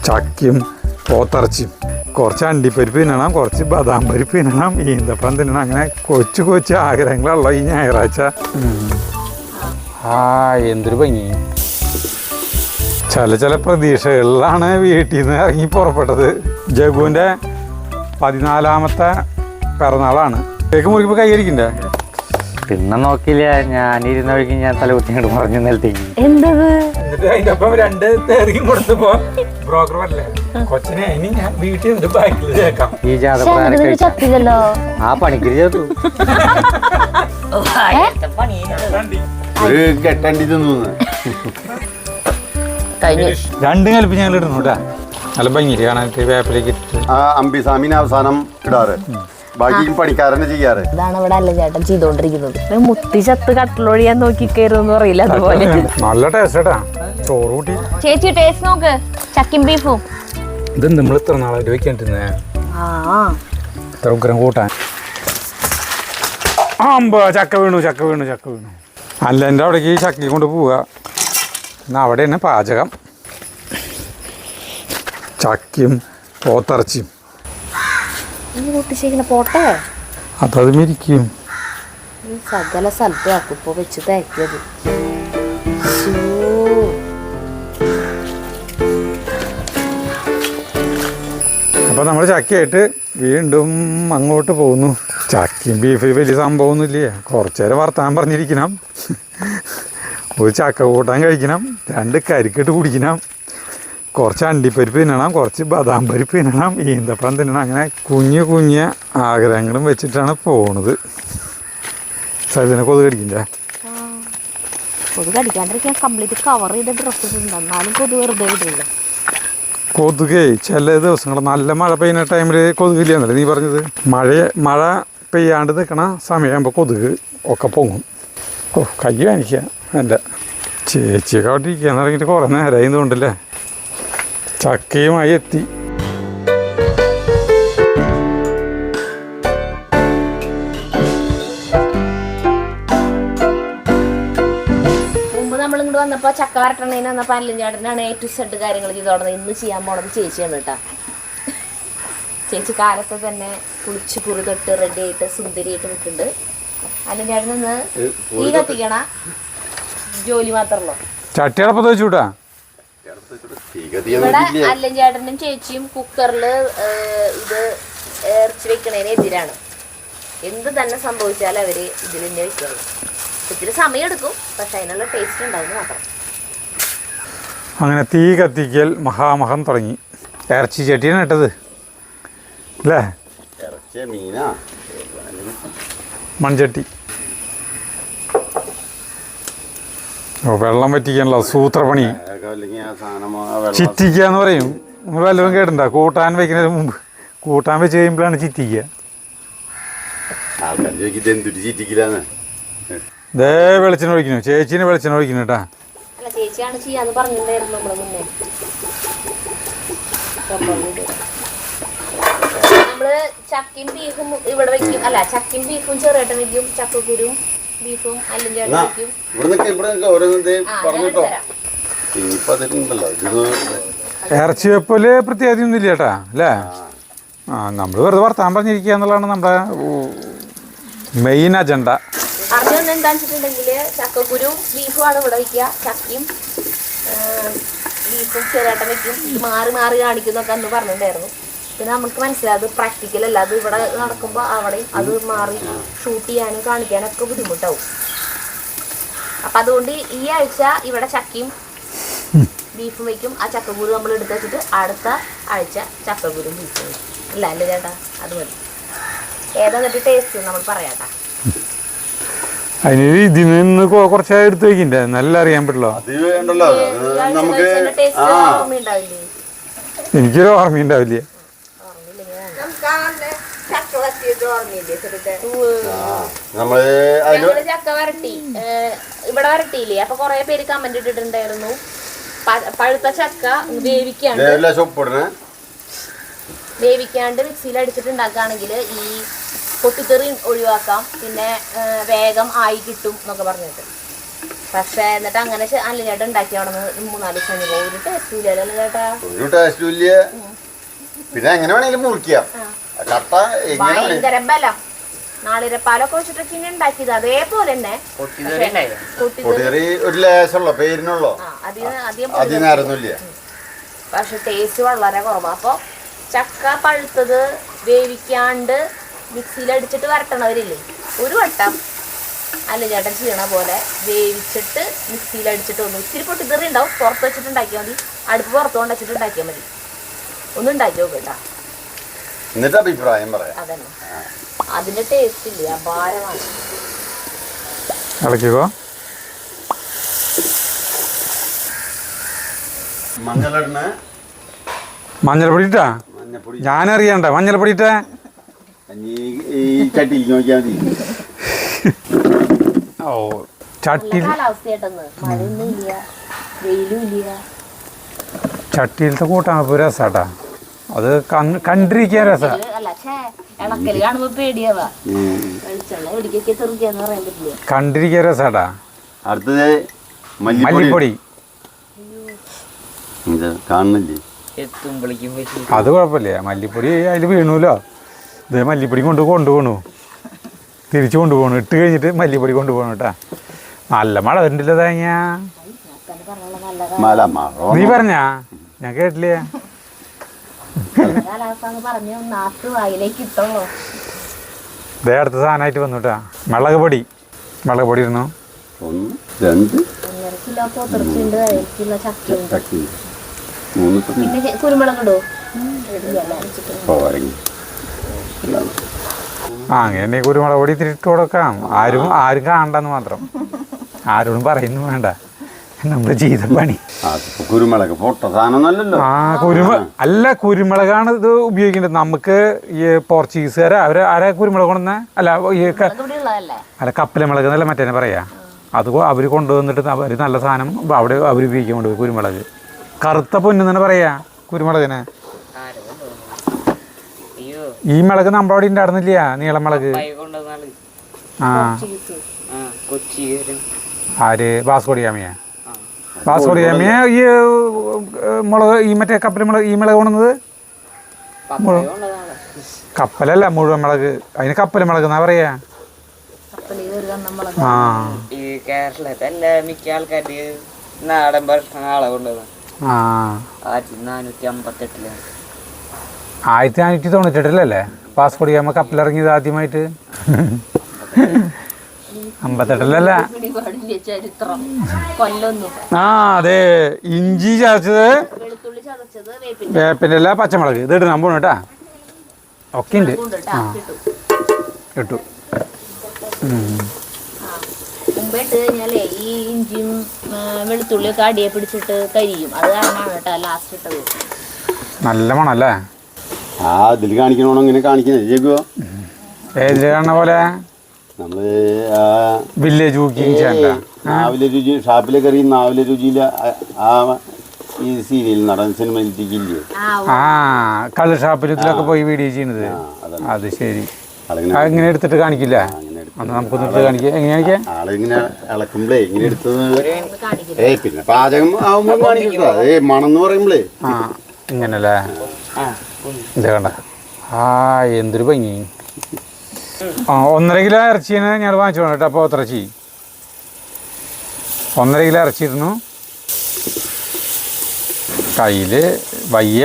ചക്കയും പോത്തിറച്ചിയും, കുറച്ച് അണ്ടിപ്പരിപ്പ് തിന്നണം, കുറച്ച് ബദാം പരിപ്പ് തിന്നണം, ഈന്തപ്പഴം തിന്നണം. അങ്ങനെ കൊച്ചു കൊച്ചു ആഗ്രഹങ്ങളുള്ള ഈ ഞായറാഴ്ച. എന്തൊരു ഭംഗി. ചില പ്രതീക്ഷകളിലാണ് വീട്ടിൽ നിന്ന് ഇറങ്ങി പുറപ്പെട്ടത്. ജഗുവിൻ്റെ 14ാമത്തെ പിറന്നാളാണ്. കേക്ക് മുറിക്കുമ്പോൾ കൈകരിക്കണ്ടേ? പിന്നെ നോക്കില്ല, ഞാനിരുന്ന വഴിക്ക് ഞാൻ തല കുത്തി ഇങ്ങോട്ട് പറഞ്ഞു നിലത്തേക്ക്. എന്തത്? അതിന്റെ ഒപ്പം 2 തേറിയും കൊടുത്തപ്പോ ബ്രോക്കർ പറഞ്ഞേ കൊച്ചിനെ ഇനി ഞാൻ വീട്ടിൽ നിന്ന് ബാക്കിൽ ചേക്കാം. ഈ ജാതപ്രകാരം ചത്തില്ലല്ലോ. ആ പണിക്കര് ചേർത്തു. രണ്ടും കലപ്പ് ഞങ്ങൾ ഇടുന്നു കേട്ടാ. നല്ല ഭംഗിയില് കാണാനായിട്ട് വേപ്പിലേക്ക് ഇട്ടിട്ട്. അമ്പിസാമിന് അവസാനം ഇടാറ്, ബാക്കി പണിക്കാരനെ ചെയ്യാറ്. ഇതാണ് ഇവിടെ അല്ല ചേട്ടൻ ചെയ്തോണ്ടിരിക്കുന്നത്. മുത്തി ചത്ത് കട്ടിലൊഴിയാൻ നോക്കിക്കരുതെന്ന് പറയില്ല, അതുപോലെ. നല്ല ടേസ്റ്റ് കേട്ടാ. ചോറ് കൂട്ടി ചേച്ചി ടേസ്റ്റ് നോക്ക്. ചക്കയും ബീഫും ഇത് നമ്മൾ ഇത്ര നാളായിട്ട് വെക്കേണ്ടിരുന്നേ. ഇത്ര ഉഗ്രം കൂട്ടാൻ. ചക്ക വീണു. അല്ല എൻ്റെ അവിടേക്ക് ചക്കി കൊണ്ട് പോവുക. എന്നാൽ അവിടെ തന്നെ പാചകം. ചക്കയും പോത്തിറച്ചിയും പോട്ടെ. അതത് മിരിക്കും. സകല സ്ഥലത്തും ആക്കിപ്പോ വെച്ച് തേക്കിയത്. അപ്പോൾ നമ്മൾ ചക്കയായിട്ട് വീണ്ടും അങ്ങോട്ട് പോകുന്നു. ചക്കയും ബീഫ് വലിയ സംഭവമൊന്നുമില്ലേ. കുറച്ച് നേരം വർത്താൻ പറഞ്ഞിരിക്കണം, ഒരു ചക്ക കൂട്ടാൻ കഴിക്കണം, 2 കരിക്കിട്ട് കുടിക്കണം, കുറച്ച് അണ്ടിപ്പരിപ്പ് തിന്നണം, കുറച്ച് ബദാം പരിപ്പ് തിന്നണം, ഈന്തപ്പഴം തിന്നണം. അങ്ങനെ കുഞ്ഞു ആഗ്രഹങ്ങളും വെച്ചിട്ടാണ് പോണത്. സൈദിനെ കൊതുക് കടിക്കണ്ടേ? കൊതുക് കടിക്കാണ്ടിരിക്കാൻ കംപ്ലീറ്റ് കവർ ചെയ്ത ഡ്രസ്സ് എന്നാലും കൊതുക് വെറുതെ വിടില്ല. കൊതുകേ ചില ദിവസങ്ങൾ നല്ല മഴ പെയ്യുന്ന ടൈമിൽ കൊതുകില്ലെന്നല്ലേ നീ പറഞ്ഞത്? മഴ പെയ്യാണ്ട് നിൽക്കണ സമയമാകുമ്പോൾ കൊതുക് ഒക്കെ പൊങ്ങും. കൈ കാണിക്കുക. എൻ്റെ ചേച്ചിയൊക്കെ അവിടെ ഇരിക്കാൻ തുടങ്ങിയിട്ട് കുറേ നേരമായതുകൊണ്ടല്ലേ. ചക്കയുമായി എത്തി. നമ്മളിങ്ങോട്ട് വന്നപ്പോൾ ചക്ക വരട്ടണേന്ന് വന്നപ്പോൾ അല്ലും ചേട്ടനാണ് A to Z കാര്യങ്ങൾ ചെയ്ത് തുടങ്ങുന്നത്. ഇന്ന് ചെയ്യാൻ പോണത് ചേച്ചിയാണ് കേട്ടോ. ചേച്ചി കാലത്ത് തന്നെ കുളിച്ച് കുറി തൊട്ട് റെഡി ആയിട്ട് സുന്ദരിയായിട്ട് നിൽക്കുന്നുണ്ട്. അല്ലും ചേട്ടനൊന്ന് തീ കത്തിക്കണ ജോലി മാത്രമല്ലോ. ചട്ടിയടപ്പത്ത് വെച്ചുകൂട്ടാ. ഇവിടെ അല്ലും ചേട്ടനും ചേച്ചിയും കുക്കറിൽ ഇത് ഇറച്ചി വെക്കണതിന് എതിരാണ്. എന്ത് തന്നെ സംഭവിച്ചാലും അവര് ഇതിൽ തന്നെ വെക്കുള്ളൂ. ഇത്തിരി സമയം എടുക്കും, പക്ഷെ അതിനുള്ള ടേസ്റ്റ് ഉണ്ടാവുന്നു മാത്രം. അങ്ങനെ തീ കത്തിക്കൽ മഹാമഹം തുടങ്ങി. ഇറച്ചി ചട്ടിയാണ് ഇട്ടത് അല്ലേ? മൺചട്ടി. വെള്ളം വറ്റിക്കാനുള്ള സൂത്രപണി. ചിറ്റിക്കുക എന്ന് പറയും. നിങ്ങൾ വല്ലതും കേട്ടിട്ടുണ്ടോ? കൂട്ടാൻ വെക്കുന്നതിന് മുമ്പ് കൂട്ടാൻ വെച്ച് കഴിയുമ്പോഴാണ് ചിറ്റിക്കുക. ദേ വെളിച്ചെണ്ണ ഒഴിക്കുന്നു. ചേച്ചീനെ വെളിച്ചെണ്ണ ഒഴിക്കുന്നു കേട്ടാ. അല്ല ചേച്ചിയാണ് ചെയ്യാന്ന് പറഞ്ഞിട്ടുണ്ടായിരുന്നു നമ്മള് മുന്നേ. നമ്മള് ചക്കയും ബീഫും ഇവിടെ വെക്കും. അല്ല ചക്കയും ബീഫും ചെറുതായിട്ട് വെക്കും. ചക്കക്കുരും ബീഫും അല്ലും ചേട്ടൻ വെക്കും. ഇറച്ചി വെപ്പല് പ്രത്യേകത ഒന്നുമില്ല ചേട്ടാ അല്ലേ? നമ്മൾ വെറുതെ വർത്താൻ പറഞ്ഞിരിക്കുക എന്നുള്ളതാണ് നമ്മുടെ മെയിൻ അജണ്ട. അറിഞ്ഞൊന്നും എന്താണെന്ന് വെച്ചിട്ടുണ്ടെങ്കിൽ ചക്കക്കുരും ബീഫുമാണ് ഇവിടെ വയ്ക്കുക. ചക്കയും ബീഫും ചെറുതായിട്ട് വെക്കും. മാറി കാണിക്കുന്നൊക്കെ അന്ന് പറഞ്ഞിട്ടുണ്ടായിരുന്നു. പിന്നെ നമുക്ക് മനസ്സിലായി അത് പ്രാക്ടിക്കൽ അല്ല. അത് ഇവിടെ നടക്കുമ്പോൾ അവിടെയും അത് മാറി ഷൂട്ട് ചെയ്യാനും കാണിക്കാനൊക്കെ ബുദ്ധിമുട്ടാവും. അപ്പം അതുകൊണ്ട് ഈ ആഴ്ച ഇവിടെ ചക്കയും ബീഫും വയ്ക്കും. ആ ചക്കക്കുരു നമ്മൾ എടുത്ത് വെച്ചിട്ട് അടുത്ത ആഴ്ച ചക്കക്കുരും ബീഫും വയ്ക്കും. അല്ല അല്ലേ ചേട്ടാ? അത് മതി. ഏതാ എന്നിട്ട് ടേസ്റ്റ് നമ്മൾ പറയാട്ടാ. അതിന് ഇതിൽ നിന്ന് കുറച്ചായി എടുത്ത് വെക്കണ്ടേ? നല്ല അറിയാൻ പറ്റില്ല. എനിക്കൊരു ഓർമ്മയുണ്ടാവില്ലേ? ചക്ക വരട്ടി ഇവിടെ വരട്ടിയില്ലേ? അപ്പൊ കൊറേ പേര് കമന്റ് ഇട്ടിട്ടുണ്ടായിരുന്നു പഴുത്ത ചക്ക വേവിക്കാണ്ട് മിക്സിയിൽ അടിച്ചിട്ടുണ്ടാക്കുകയാണെങ്കിൽ ഈ പൊട്ടിത്തെറി ഒഴിവാക്കാം, പിന്നെ വേഗം ആയി കിട്ടും എന്നൊക്കെ പറഞ്ഞിട്ട്. പക്ഷേ എന്നിട്ട് അങ്ങനെ അല്ല ചേട്ടാ ഉണ്ടാക്കി അവിടെ നിന്ന് 3-4 ദിവസം കഴിഞ്ഞപ്പോൾ ഒരു ടേസ്റ്റും ഇല്ലല്ലോ ചേട്ടാ. ഒരു ടേസ്റ്റും ഇല്ല. പിന്നെ എങ്ങനെ വേണേലും മുറിക്കാം. കട്ട എങ്ങനെ ഭയങ്കര ബലം. നാളിരപ്പാലൊക്കെ വെച്ചിട്ടൊക്കെ ഇങ്ങനെ ഉണ്ടാക്കിയത് അതേപോലെ തന്നെ പൊടിയേറി ഒരു ലേശമുള്ള പേരിനുള്ളോ അതിനായിരുന്നില്ല. പക്ഷെ ടേസ്റ്റ് വളരെ കുറവാണ്. അപ്പോൾ ചക്ക പഴുത്തത് വേവിക്കാണ്ട് മിക്സിയിൽ അടിച്ചിട്ട് വരട്ടണവരില്ലേ, ഒരു വട്ടം അല്ല ചേട്ടൻ ചെയ്യണ പോലെ വേവിച്ചിട്ട് മിക്സിയിൽ അടിച്ചിട്ട് ഒന്ന് ഇത്തിരി പൊട്ടിത്തെറി ഉണ്ടാവും, പുറത്ത് വെച്ചിട്ട് ഉണ്ടാക്കിയാൽ മതി. അടുപ്പ് പുറത്ത് കൊണ്ട് വെച്ചിട്ട് ഉണ്ടാക്കിയാൽ മതി. ഒന്ന് ഉണ്ടാക്കി നോക്കട്ടാ, എന്നിട്ട് അഭിപ്രായം പറയാം. അതന്നെ അതിന്റെ ടേസ്റ്റ് ഇല്ല, അപാരമാണ്. ഇളക്കിക്കോ. മഞ്ഞളിടണ മഞ്ഞൾപ്പൊടി ഇട്ടാ മഞ്ഞപ്പൊടി ഞാനറിയണ്ട. മഞ്ഞൾപ്പൊടി ഇട്ടാ ഈ ചട്ടിയിൽ നോക്കിയാൽ മതി. ഓ ചട്ടിയിൽ കാലാവസ്ഥയായിട്ടൊന്ന് മഴയൊന്നും ഇല്ല, വെയിലും ഇല്ല. ചട്ടിയിലത്തെ കൂട്ടാൻ ഇപ്പോൾ രസാട്ടാ. അത് കണ്ടിരിക്കാൻ രസാ. അല്ല ഇളക്കല് കാണുമ്പോ പേടിയാവാ. വെളിച്ചെണ്ണ എവിടേക്കൊക്കെ തെറിക്കാന്ന് പറയാൻ പറ്റില്ല. കണ്ടിരിക്കാൻ രസാട്ടാ. അടുത്തത് മല്ലിപ്പൊടി. കാണുന്നില്ലേ? അത് കുഴപ്പമില്ല, മല്ലിപ്പൊടി അതിൽ വീണൂല്ലോ. ഇത് മല്ലിപ്പൊടി കൊണ്ടുപോകണു, തിരിച്ചു കൊണ്ടുപോകണു. ഇട്ട് കഴിഞ്ഞിട്ട് മല്ലിപ്പൊടി കൊണ്ടുപോകണം കേട്ടാ. നല്ല മഴ വരുന്നില്ല തേങ്ങ. നീ പറഞ്ഞാ ഞാൻ കേട്ടില്ലേ. പറഞ്ഞു നാക്ക് വായിലേക്ക് ഇട്ടോളൂ. ഇതേ അടുത്ത സാധനമായിട്ട് വന്നു കേട്ടാ. മുളക് പൊടി ഇരുന്നു. 1 2 1.5 കിലോ പോത്തിറച്ചിയുണ്ട്, 1 കിലോ ചക്കയുണ്ട്. പിന്നെ കുരുമുളക് ഇടോ? അങ്ങനെ കുരുമുളക് പൊടി ഇത്തിരി ഇട്ട് കൊടുക്കാം. ആരും കാണണ്ടെന്ന് മാത്രം. ആരോടും പറയുന്നു വേണ്ട, നമ്മുടെ ചെയ്ത പണി. കുരുമുളക് പൊട്ട സാധനമൊന്നുമല്ലല്ലോ. അല്ല, കുരുമുളകാണ് ഇത് ഉപയോഗിക്കേണ്ടത്. നമുക്ക് ഈ പോർച്ചുഗീസുകാരെ ആരാ കുരുമുളക് കൊണ്ടുവന്ന അല്ല കപ്പലമുളക് എന്നല്ല മറ്റേ പറയാ. അത് അവർ കൊണ്ടുവന്നിട്ട് അവർ നല്ല സാധനം അവിടെ അവർ ഉപയോഗിക്കാൻ കൊണ്ടുപോയി. കുരുമുളക് കറുത്ത പൊന്നു തന്നെ പറയാ കുരുമുളകിനെ. ഈ മുളക് നമ്മുടെ അവിടെ ഉണ്ടായിരുന്നില്ല, നീളമുളക്. ആര്? വാസ്കോഡിഗാമിയ ഈ മുളക്, ഈ മറ്റേ കപ്പലമുളക്, ഈ മുളക് കൊണ്ടുവന്നത് കപ്പലല്ല, മുഴുവൻ മുളക്. അതിന് കപ്പലമുളക് എന്നാ പറയാ. ആ ഈ കേരളത്തെ എല്ലാ മിക്ക ആൾക്കാര് നാടൻ ആളെ കൊണ്ടുവന്ന 1458 1498 വാസ്കോഡിഗാമ കപ്പലിറങ്ങിയത് ആദ്യമായിട്ട്. 58 ചരിത്രം കൊല്ലൊന്നും. ആ അതെ, ഇഞ്ചി ചതച്ചത്, വേപ്പിൻ്റെ എല്ലാം, പച്ചമുളക്. ഇത് ഇടണം പോണു കേട്ടാ. ഒക്കെ ഉണ്ട്. ആ ഇട്ടു. മുമ്പേ ഇട്ട് കഴിഞ്ഞാലേ ഈ ഇഞ്ചിയും വെളുത്തുള്ളിയൊക്കെ അടിയെ പിടിച്ചിട്ട് കരിയും. അത് കാരണമാണ് കേട്ടോ ലാസ്റ്റ് ഇട്ടത്. നല്ല മണല്ലേ. ഇതിൽ കാണിക്കണോ ഇങ്ങനെ കാണിക്കുന്നത്? ഏതിൽ കാണുന്ന പോലെ നമ്മള് വില്ലേജ് കുക്കിംഗ് ചെയ്യണ്ട. നാവിലെ രുചി, ഷാപ്പിലെ കറി നാവിലെ രുചിയില് ഈ സീരിയൽ നടൻ സിനിമയിലില്ലേ, കള്ള് ഷാപ്പിലൊക്കെ പോയി വീഡിയോ ചെയ്യുന്നത്. അത് ശരി. ഇങ്ങനെ എടുത്തിട്ട് കാണിക്കില്ല. നമുക്കൊന്ന് എടുത്ത് കാണിക്കാം. എങ്ങനെ കാണിക്കാം? ആളിങ്ങനെ ഇളക്കുമ്പളേ ഇങ്ങനെ എടുത്തത്. പിന്നെ പാചകം ആവുമ്പോ കാണിക്കട്ടോ. മണം എന്ന് പറയുമ്പളേ ഇങ്ങനല്ലേ. ഇത് കണ്ട. എന്തൊരു ഭംഗി. 1.5 കിലോ ഇറച്ചിയാണ് ഞങ്ങൾ വാങ്ങിച്ചോണം കേട്ടോ. അപ്പോൾ ഇറച്ചി 1.5 കിലോ ഇറച്ചിയിരുന്നു. കയ്യിൽ വയ്യ,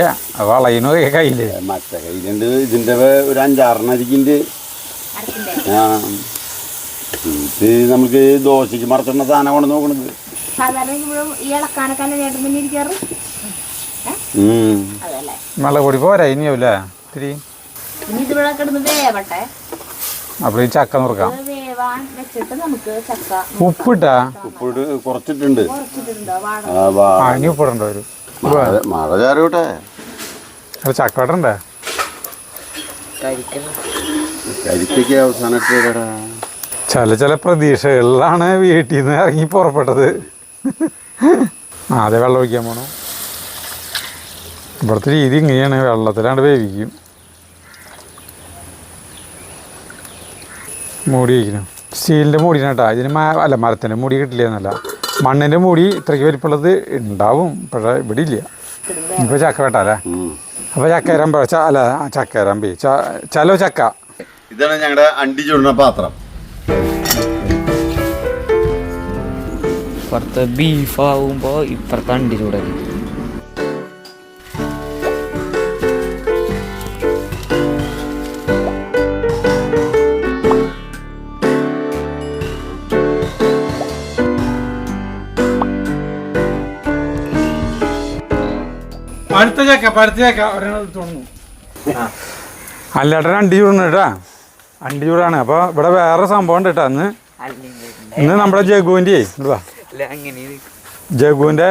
വളയണു കയ്യിൽ. മറ്റേ കയ്യിലുണ്ട്. ഇതിൻ്റെ ഒരു 5-6 അരിക്കിൻ്റെ. ഇത് നമുക്ക് ദോശയ്ക്ക് മറച്ചുള്ള സാധനം കൊണ്ട് നോക്കണത്. മുളക് പൊടി പോരാ ഇനിയാവൂല്ലേ ഇത്തിരി. അപ്പോൾ ഈ ചക്ക നുറുക്കാം. ഉപ്പിട്ടാ? ഉപ്പിട്ട് കുറച്ചിട്ടുണ്ട്. ഇനി ഉപ്പിടണ്ട വരും. മഴ ചാരോട്ടെ. അത് ചക്ക ഇടണ്ടേ? കരിക്കൊക്കെ അവസാനത്തേടാ. ചില പ്രതീക്ഷകളിലാണ് വീട്ടിൽ നിന്ന് ഇറങ്ങി പുറപ്പെട്ടത്. ആദ്യം വെള്ളം ഒഴിക്കാൻ പോണു. ഇവിടുത്തെ രീതി ഇങ്ങനെയാണ്, വെള്ളത്തിലാണ്ട് വേവിക്കും. മൂടി വയ്ക്കണം. സ്റ്റീലിൻ്റെ മൂടിനാട്ടാ. ഇതിന് അല്ല മരത്തിൻ്റെ മൂടി കിട്ടില്ല എന്നല്ല, മണ്ണിൻ്റെ മൂടി ഇത്രയ്ക്ക് വലിപ്പമുള്ളത് ഉണ്ടാവും, പക്ഷേ ഇവിടെ ഇല്ല. ഇപ്പോൾ ചക്ക വെട്ടാല്ലേ? അപ്പോൾ ചക്കരമ്പ അല്ല ചക്കരമ്പി ചലോ ചക്ക. ഇതാണ് ഞങ്ങളുടെ അണ്ടി ചുടുന്ന പാത്രം. ഇപ്പുറത്തെ ബീഫ് ആവുമ്പോ ഇപ്പുറത്തെ അണ്ടി ചൂടല്. പഴുത്ത ചക്ക ഒരെണ്ണം തോന്നുന്നു. അല്ലേട്ടൻ അണ്ടി ചൂടുന്നു കേട്ടാ, അണ്ടി ചൂടാണ്. അപ്പോൾ ഇവിടെ വേറെ സംഭവം ഉണ്ട് കേട്ടോ. ഇന്ന് നമ്മുടെ ജഗുവിൻ്റെ ജഗുവിൻ്റെ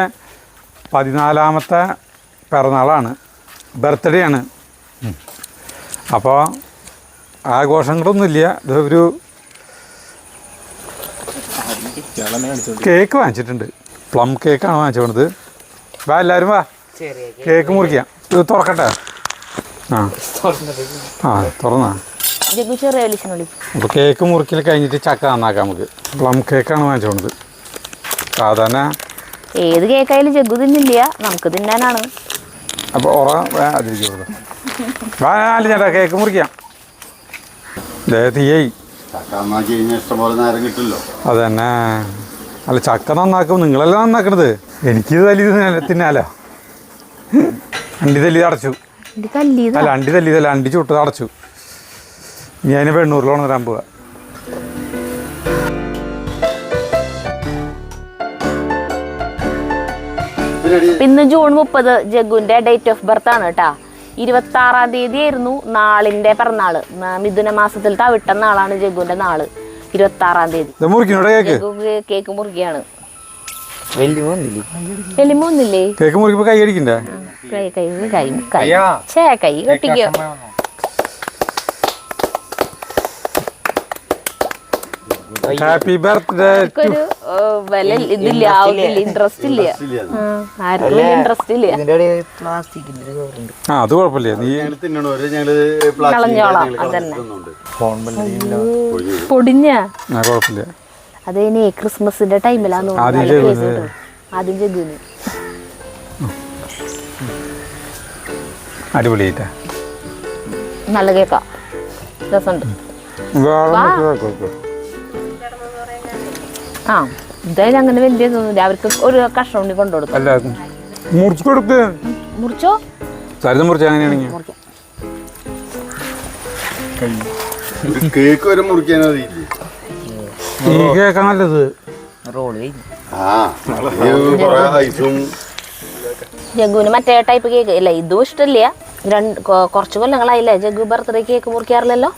14ാമത്തെ പിറന്നാളാണ്, ബർത്ത്ഡേ ആണ്. അപ്പോൾ ആഘോഷങ്ങളൊന്നുമില്ല. ഇതൊരു കേക്ക് വാങ്ങിച്ചിട്ടുണ്ട്, പ്ലം കേക്കാണ് വാങ്ങിച്ചത്. വാ എല്ലാവരും വാ, കേക്ക് മുറിക്കാം. ഇത് തുറക്കട്ടെ? തുറന്നാ. അപ്പോൾ കേക്ക് മുറിക്കൽ കഴിഞ്ഞിട്ട് ചക്ക നന്നാക്കാം നമുക്ക്. പ്ലം കേക്കാണ് വാങ്ങിച്ചോണത്. സാധാരണ ഏത് കേക്കായാലും ജഗ്ഗു തിന്നില്ല, നമുക്ക് തിന്നാനാണ്. അപ്പോൾ അതിരിക്കും. വാ ചേട്ടാ, കേക്ക് മുറിക്കാം. തീയായി. അത് തന്നെ. അല്ല, ചക്ക നന്നാക്കും, നിങ്ങളെല്ലാം നന്നാക്കണത്. എനിക്കിത് തല്ലി തിന്നാലോ. അണ്ടി തല്ലി അടച്ചു. അല്ല, അണ്ടി തല്ലിയതല്ല, അണ്ടി ചുട്ടത് അടച്ചു. ഇനി അതിന് വെണ്ണൂറിലോണം തരാൻ പോവുക. ഇന്ന് ജൂൺ 30 ജഗ്ഗുവിന്റെ ഡേറ്റ് ഓഫ് ബർത്ത് ആണ് കേട്ടാ. 26-ാം തീയതി ആയിരുന്നു നാളിന്റെ പിറന്നാള്. മിഥുന മാസത്തിൽ തവിട്ട നാളാണ് ജഗ്ഗുവിന്റെ നാള്, 26-ാം തീയതി. കേക്ക് മുറിക്കുകയാണ്. വലിമൊന്നില്ലേ കേക്ക് മുറിക്കുമ്പോ കൈ അടിക്കണ്ടേ? കൈ കെട്ടിക്കോ. Happy birthday. ഒരു വില ഇതില്ല, ഇൻട്രസ്റ്റ് ഇല്ല, ആർക്കും ഇൻട്രസ്റ്റ് ഇല്ല. അത് കുഴപ്പമില്ല, നീ കളഞ്ഞോളാം. അതന്നെ പൊടിഞ്ഞ കുഴപ്പമില്ല. അതേനെ ക്രിസ്മസിന്റെ ടൈമിലാന്ന് ആദ്യം ജഗ്ഗുവിന്. അടിപൊളിയായിട്ടാ, നല്ല കേക്കാ, രസമുണ്ട്. ആ എന്തായാലും അങ്ങനെ വലിയതൊന്നുമില്ല. അവർക്ക് ഒരു കഷ്ണം ഉണ്ണി കൊണ്ടുകൊടുക്കും. എല്ലാവർക്കും മുറിച്ചു കൊടുക്ക്. മുറിച്ചോ? സരിത മുറിച്ച അങ്ങനെയാണെങ്കിൽ കേക്ക് വരെ മുറിക്കാൻ ഈ കേക്കാ നല്ലത്. ജഗ്ഗുവിന് മറ്റേ ടൈപ്പ് കേക്ക് ഇല്ല, ഇതും ഇഷ്ടമില്ല. കുറച്ച് കൊല്ലങ്ങളായില്ലേ ജഗ്ഗു ബർത്ത്ഡേ കേക്ക് മുറിക്കാറില്ലല്ലോ.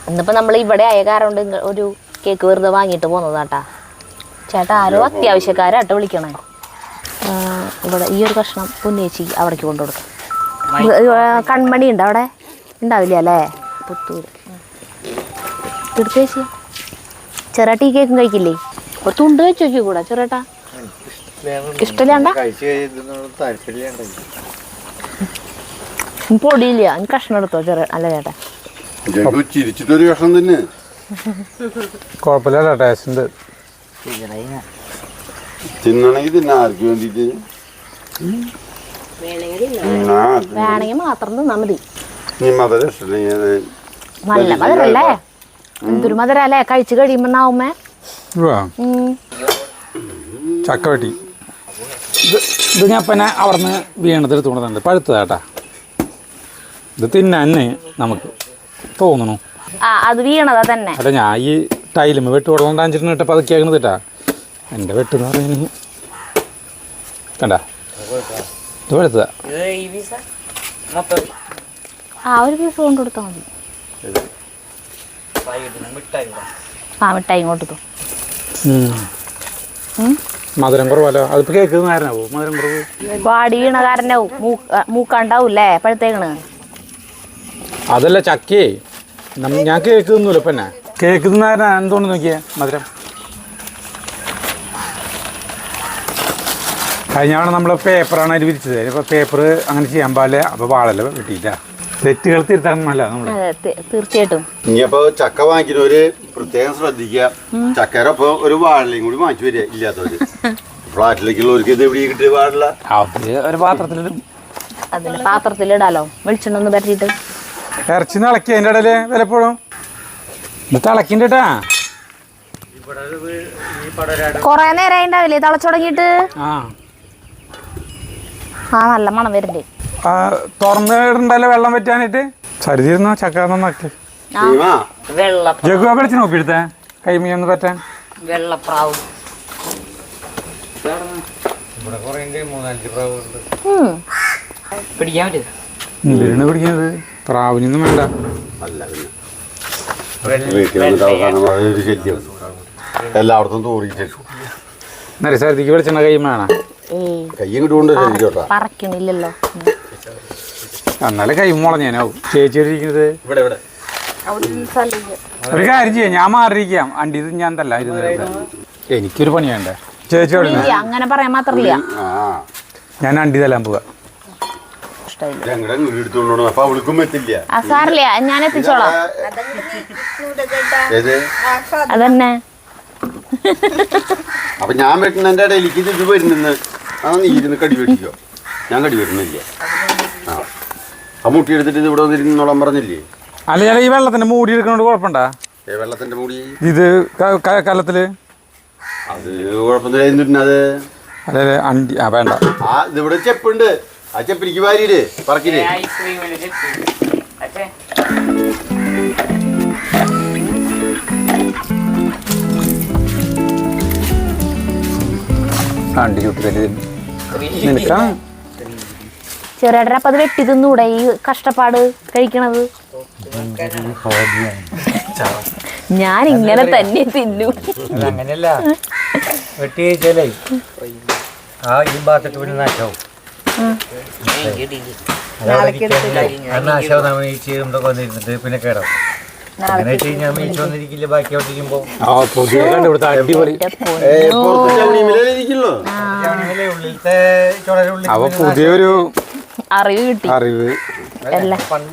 ഇന്നിപ്പോ നമ്മൾ ഇവിടെ ആയ കാരണം ഒരു കേക്ക് വെറുതെ വാങ്ങിയിട്ട് പോന്നതാട്ടാ. ചേട്ടാ ആരോ അത്യാവശ്യക്കാരാട്ടോ വിളിക്കണേ. ഇവിടെ ഈ ഒരു കഷ്ണം പുന്നേച്ചി അവിടേക്ക് കൊണ്ടുകൊടുക്കും. കൺമണി ഉണ്ട് അവിടെ? ഉണ്ടാവില്ല അല്ലേ? പുത്തൂര് തീർച്ചയായും. ചെറുട്ട ഈ കേക്കും കഴിക്കില്ലേ? ഒരു തുണ്ട് വെച്ച് നോക്കി കൂടാ ചെറുട്ടാ? ഇഷ്ടമില്ലാണ്ട പൊടിയില്ല, എനിക്ക് കഷ്ണം എടുത്തോ ചെറു. അല്ല ചേട്ടാ ചിരിച്ചിട്ടൊരു കഷ്ണം തന്നെ കുഴപ്പമില്ല, ടേസ്റ്റ് ഉണ്ട്. തിന്നണമെങ്കിൽ തിന്നെ, ആർക്ക് വേണ്ടിട്ട് വേണമെങ്കിൽ മാത്രം തിന്നാ മതി. നീ മധുരം ഇഷ്ടമില്ല. നല്ല മധുരല്ലേ? എന്തൊരു മധുരല്ലേ കഴിച്ചു കഴിയുമ്പോ നാവുമ്മേ. ചക്ക വെട്ടി ഇത് ഞാൻ പിന്നെ അവിടെ നിന്ന് വീണത് എടുത്തുകൊണ്ടുണ്ട്. പഴുത്തതാട്ടാ, ഇത് തിന്നെ നമുക്ക് തോന്നണു. അത് വീണതാ തന്നെ. അല്ല, ഞാൻ ഈ ടൈലുമ്പ് വെട്ട് കൊടുത്തോണ്ട് അഞ്ചിട്ട് ഇട്ടപ്പോൾ അതൊക്കെയാകുന്നത് കേട്ടാ. എൻ്റെ വെട്ടെന്ന് പറയുന്നത് കണ്ട, ഇത് പഴുത്തതാ. ഒരു പീസ് കൊണ്ട് കൊടുത്താൽ മതി. മിഠായി കൊടുത്തു. മധുരം കുറവല്ലോ. അതിപ്പോൾ കേക്ക് നേരനാവോ? മധുരം കുറവ് വാടി വീണ കാരനാവും. മൂക്കണ്ടാവൂല്ലേ പഴുത്തേക്കണ്? അതല്ല ചക്കേ, ഞാൻ കേക്ക് തിന്നൂല്ലോ. പിന്നെ കേക്ക് തിന്നാരാ എന്തുകൊണ്ട് നോക്കിയേ മധുരം. കഴിഞ്ഞ തവണ നമ്മൾ പേപ്പറാണ് അതിൽ വിരിച്ചത്. ഇപ്പോൾ പേപ്പർ അങ്ങനെ ചെയ്യാൻ പാടില്ല. അപ്പോൾ വാഴല്ല കിട്ടിയില്ല. തെറ്റുകൾ തിരുത്തണമല്ല നമ്മള്. അതെ തീർച്ചയായിട്ടും. ഇനിയപ്പോ ചക്ക വാങ്ങിക്കുന്നവര് പ്രത്യേകം ശ്രദ്ധിക്കുക. ചക്കരൊപ്പം ഒരു വാഴലയും കൂടി വാങ്ങിച്ചു വരിക ഇല്ലാത്തവര്. ഫ്ലാറ്റിലേക്കുള്ളവർക്ക് ഇത് എവിടെ കിട്ടിയ പാടില്ല. അത് ഒരു പാത്രത്തിലിടും. അതിന് പാത്രത്തിലിടാലോ വെളിച്ചെണ്ണ ഒന്ന് പറ്റിയിട്ട്. ഇറച്ചി തിളക്കി അതിൻ്റെ ഇടയില് വിലപ്പോഴും ഇത് തിളക്കിണ്ടാ. കൊറേ നേരം ഉണ്ടാവില്ലേ തിളച്ചു തുടങ്ങിയിട്ട്? ആ നല്ല മണം വരുന്നുണ്ട്. തുറന്ന് ഇടണ്ടല്ലോ വെള്ളം പറ്റാനായിട്ട്. സരിതിരുന്നോ ചക്ക നന്നാക്കി. ജഗു വിളിച്ച് നോക്കി എടുത്തേ കൈമീന്ന് പറ്റാൻ. വെള്ളപ്രാവ് പിടിക്കാൻ പറ്റും. എന്തിനാണ് പിടിക്കുന്നത്? പ്രാവിനൊന്നും വേണ്ട. അല്ല പിന്നെ അവസാനം ശല്യം എല്ലായിടത്തും തോറിയിട്ട് നേരെ സരിതിക്ക് വിളിച്ചണ കൈമാണ്. കയ്യും കിട്ടുകൊണ്ട് ശരിക്കോട്ടാ പറക്കണില്ലല്ലോ. എന്നാലും കൈ മുളഞ്ഞാനാവും. ചേച്ചി ഇരിക്കുന്നത് ഇവിടെ ഇവിടെ. ഒരു കാര്യം ചെയ്യാം, ഞാൻ മാറിയിരിക്കാം. അണ്ടി ഇത് ഞാൻ തല്ല എനിക്കൊരു പണി വേണ്ടേ. ചേച്ചി അവിടെ അങ്ങനെ പറയാൻ മാത്രല്ല. ഞാൻ അണ്ടി തല്ലാൻ പോവാ. എടുത്തോണ്ടോ അപ്പൊ അവൾക്കും എത്തില്ല. സാറില്ല ഞാൻ എത്തിച്ചോളാം. അതന്നെ അപ്പൊ ഞാൻ വെട്ടുന്നതിന്റെ ഇടയിലേക്ക് ഇത് വരുന്നെന്ന് നീ ഇരുന്ന് കടി വെട്ടിക്കോ. ഞാൻ കടി വെട്ടുന്നില്ല. ആ മുട്ടി എടുത്തിട്ട് ഇത് ഇവിടെ വന്നിരുന്നോളാൻ പറഞ്ഞില്ലേ? അല്ല ഞാൻ ഈ വെള്ളത്തിന്റെ മൂടി എടുക്കുന്നോണ്ട് കുഴപ്പമുണ്ടാ? വെള്ളത്തിന്റെ മൂടി ഇത് കലത്തില് അത് കുഴപ്പമൊന്നുമില്ല. അത് അതെ അണ്ടി വേണ്ട. ഇതിവിടെ ചെപ്പുണ്ട്. ആ ചെപ്പിലേക്ക് വാരിയിട് പറക്കില്ലേ. അണ്ടി ചുട്ടി തല്ലി നിനക്കാ ചെറിയേട്ടനപ്പം അത് വെട്ടി തിന്നൂടെ ഈ കഷ്ടപ്പാട് കഴിക്കണത്? ഞാൻ ഇങ്ങനെ തന്നെ തിന്നു. അങ്ങനെയല്ല വെട്ടി കഴിച്ചാലേ ആ ഈ ഭാഗത്തൊക്കെ പിന്നെ നാശാവും. നാശാവും നമ്മൾ ഈ ചെയ്യുമ്പോ വന്നിരുന്നിട്ട് പിന്നെ കേടാവും. അങ്ങനെ വെച്ച് കഴിഞ്ഞാൽ മീച്ച് വന്നിരിക്കില്ല. ബാക്കി അവിടെ ഇരിക്കുമ്പോ അടിപൊളി ഉള്ളിലത്തെ ചുടരുള്ളിൽ അവ പുതിയൊരു അറിവ് കിട്ടി. അറിവ്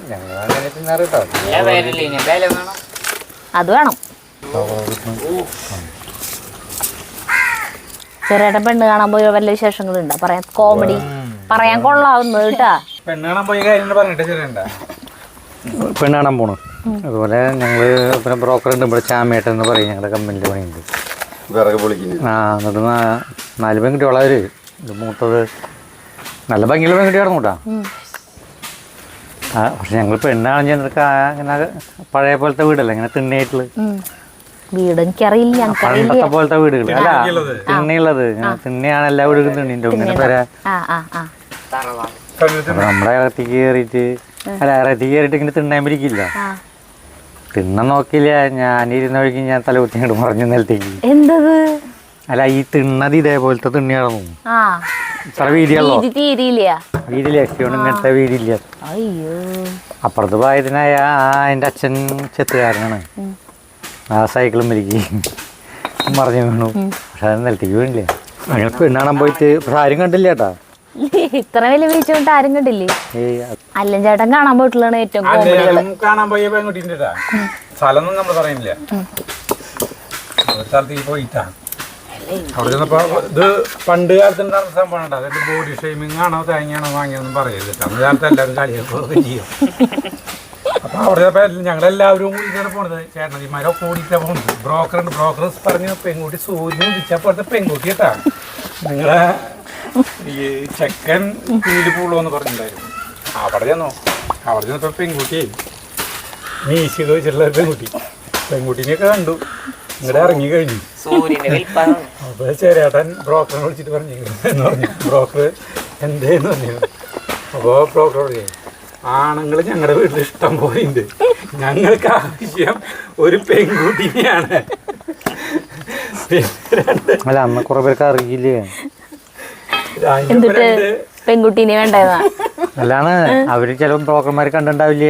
ഞങ്ങൾ അങ്ങനെ തിന്നാറ് കേട്ടോ. അത് വേണം. ചെറിയേട്ടൻ പെണ്ണ് കാണാൻ പോയ വല്ല വിശേഷങ്ങളുണ്ടോ പറയാൻ? കോമഡി പറയാൻ കൊള്ളാവുന്നത് കേട്ടാ. പെണ്ണ് കാണാൻ പോയ കാര്യം പറഞ്ഞിട്ട് ശരിയുണ്ട. പെണ്ണ് കാണാൻ പോണു. അതുപോലെ ഞങ്ങള് പിന്നെ ബ്രോക്കർ ഉണ്ട് ഇവിടെ, ചാമേട്ടൻ എന്ന് പറയും. ഞങ്ങളുടെ കമ്പനിയിൽ പണിയുണ്ട്. എന്നിട്ട് 4 പെൺകുട്ടികളവര്. ഇത് മൂത്തത് നല്ല ഭംഗിയുള്ള പെൺകുട്ടിയായിരുന്നു കേട്ടോ. പക്ഷെ ഞങ്ങൾ പെണ്ണാണ് ചെന്നിട്ട് ഇങ്ങനെ പഴയ പോലത്തെ വീടല്ല, ഇങ്ങനെ തിണ്ണയായിട്ടുള്ള വീട്. എനിക്കറിയില്ല പണ്ടത്തെ പോലത്തെ വീടുകൾ അല്ല, തിണ്ണയുള്ളത്. തിണ്ണയാണ് എല്ലാ വീടുകളും തിണ്ണിൻ്റെ ഇങ്ങനെ പേരാ. അപ്പൊ നമ്മുടെ അകത്തേക്ക് കയറിയിട്ട് അകത്തേക്ക് കയറിയിട്ട് ഇങ്ങനെ തിണ്ണാൻ പിടിക്കില്ല. തിണ്ണ നോക്കില്ല. ഞാനിരുന്ന വഴിക്ക് ഞാൻ തല കുത്തിങ്ങോട്ട് മറിഞ്ഞു നിലത്തേക്ക്. എന്തത്? അല്ല ഈ തിണ്ണത് ഇതേപോലത്തെ തിണ്ണിയായിരുന്നു. ഇത്ര വീതിയല്ലോ. വീതിയില്ല. എക്സിയോണ്ട് ഇങ്ങനത്തെ വീതിയില്ല. അപ്പുറത്ത് പോയതിനായ എൻ്റെ അച്ഛൻ ചെത്തുകാരനാണ്. ആ സൈക്കിളും വലിക്ക് മറിഞ്ഞു വീണു. പക്ഷെ അത് നിലത്തേക്ക് വീണില്ലേ. അങ്ങനെ പെണ്ണാണാൻ പോയിട്ട് പക്ഷെ ആരും കണ്ടില്ല ചേട്ടാ. ഇത്ര വലിയ വീഴ്ച ആരും കണ്ടില്ലേ? അല്ലൻ ചേട്ടൻ കാണാൻ പോയിട്ടുള്ളതാണ് ഏറ്റവും കാണാൻ പോയ പെൺകുട്ടീൻ്റെ സ്ഥലമൊന്നും നമ്മൾ പറയുന്നില്ല. സ്ഥലത്തേക്ക് പോയിട്ടാ അവിടെ ചെന്നപ്പോ ഇത് പണ്ട് കാലത്ത് നടന്ന സംഭവം. അതായത് ബോഡി ഷെയ്മിങ് ആണോ തേങ്ങയാണോ വാങ്ങിയൊന്നും പറയരുത്. അന്ന് കാലത്ത് എല്ലാവരും കളിയൊക്കെ ചെയ്യും. അപ്പൊ അവിടെ ഞങ്ങളെല്ലാവരും ഇതാണ് പോണത്. ചേട്ടനതിമാരൊക്കെ കൂടിയിട്ടാണ് പോണത്. ബ്രോക്കറുണ്ട്. ബ്രോക്കർ പറഞ്ഞ പെൺകുട്ടി സൂര്യൻ ഉദിച്ചപ്പോഴത്തെ പെൺകുട്ടി കേട്ടാ. നിങ്ങളെ ഈ ചെക്കൻ കീഴിൽ പൂളോന്ന് പറഞ്ഞിട്ടുണ്ടായിരുന്നു. അവിടെ ചെന്നപ്പോ പെൺകുട്ടിയെ മീശ വെച്ചിട്ടുള്ള പെൺകുട്ടീനെയൊക്കെ കണ്ടു. ഇങ്ങടെ ഇറങ്ങി കഴിഞ്ഞു. അപ്പൊ ചേട്ടൻ ബ്രോക്കറിനെ വിളിച്ചിട്ട് പറഞ്ഞിരിക്കുന്നു പറഞ്ഞു. ബ്രോക്കർ എന്തേന്ന് പറഞ്ഞു. അപ്പോൾ ബ്രോക്കർ പറഞ്ഞു, ആണുങ്ങൾ ഞങ്ങളുടെ വീട്ടിൽ ഇഷ്ടം പോയിണ്ട്. ഞങ്ങൾക്ക് ആവശ്യം ഒരു പെൺകുട്ടീനെയാണ്. അല്ല അന്ന് കുറെ പേർക്ക് അറിയില്ലേ പെൺകുട്ടീനെ വേണ്ടതാ. അല്ലാണ് അവര് ചില ബ്രോക്കർമാർ കണ്ടിട്ടുണ്ടാവില്ല.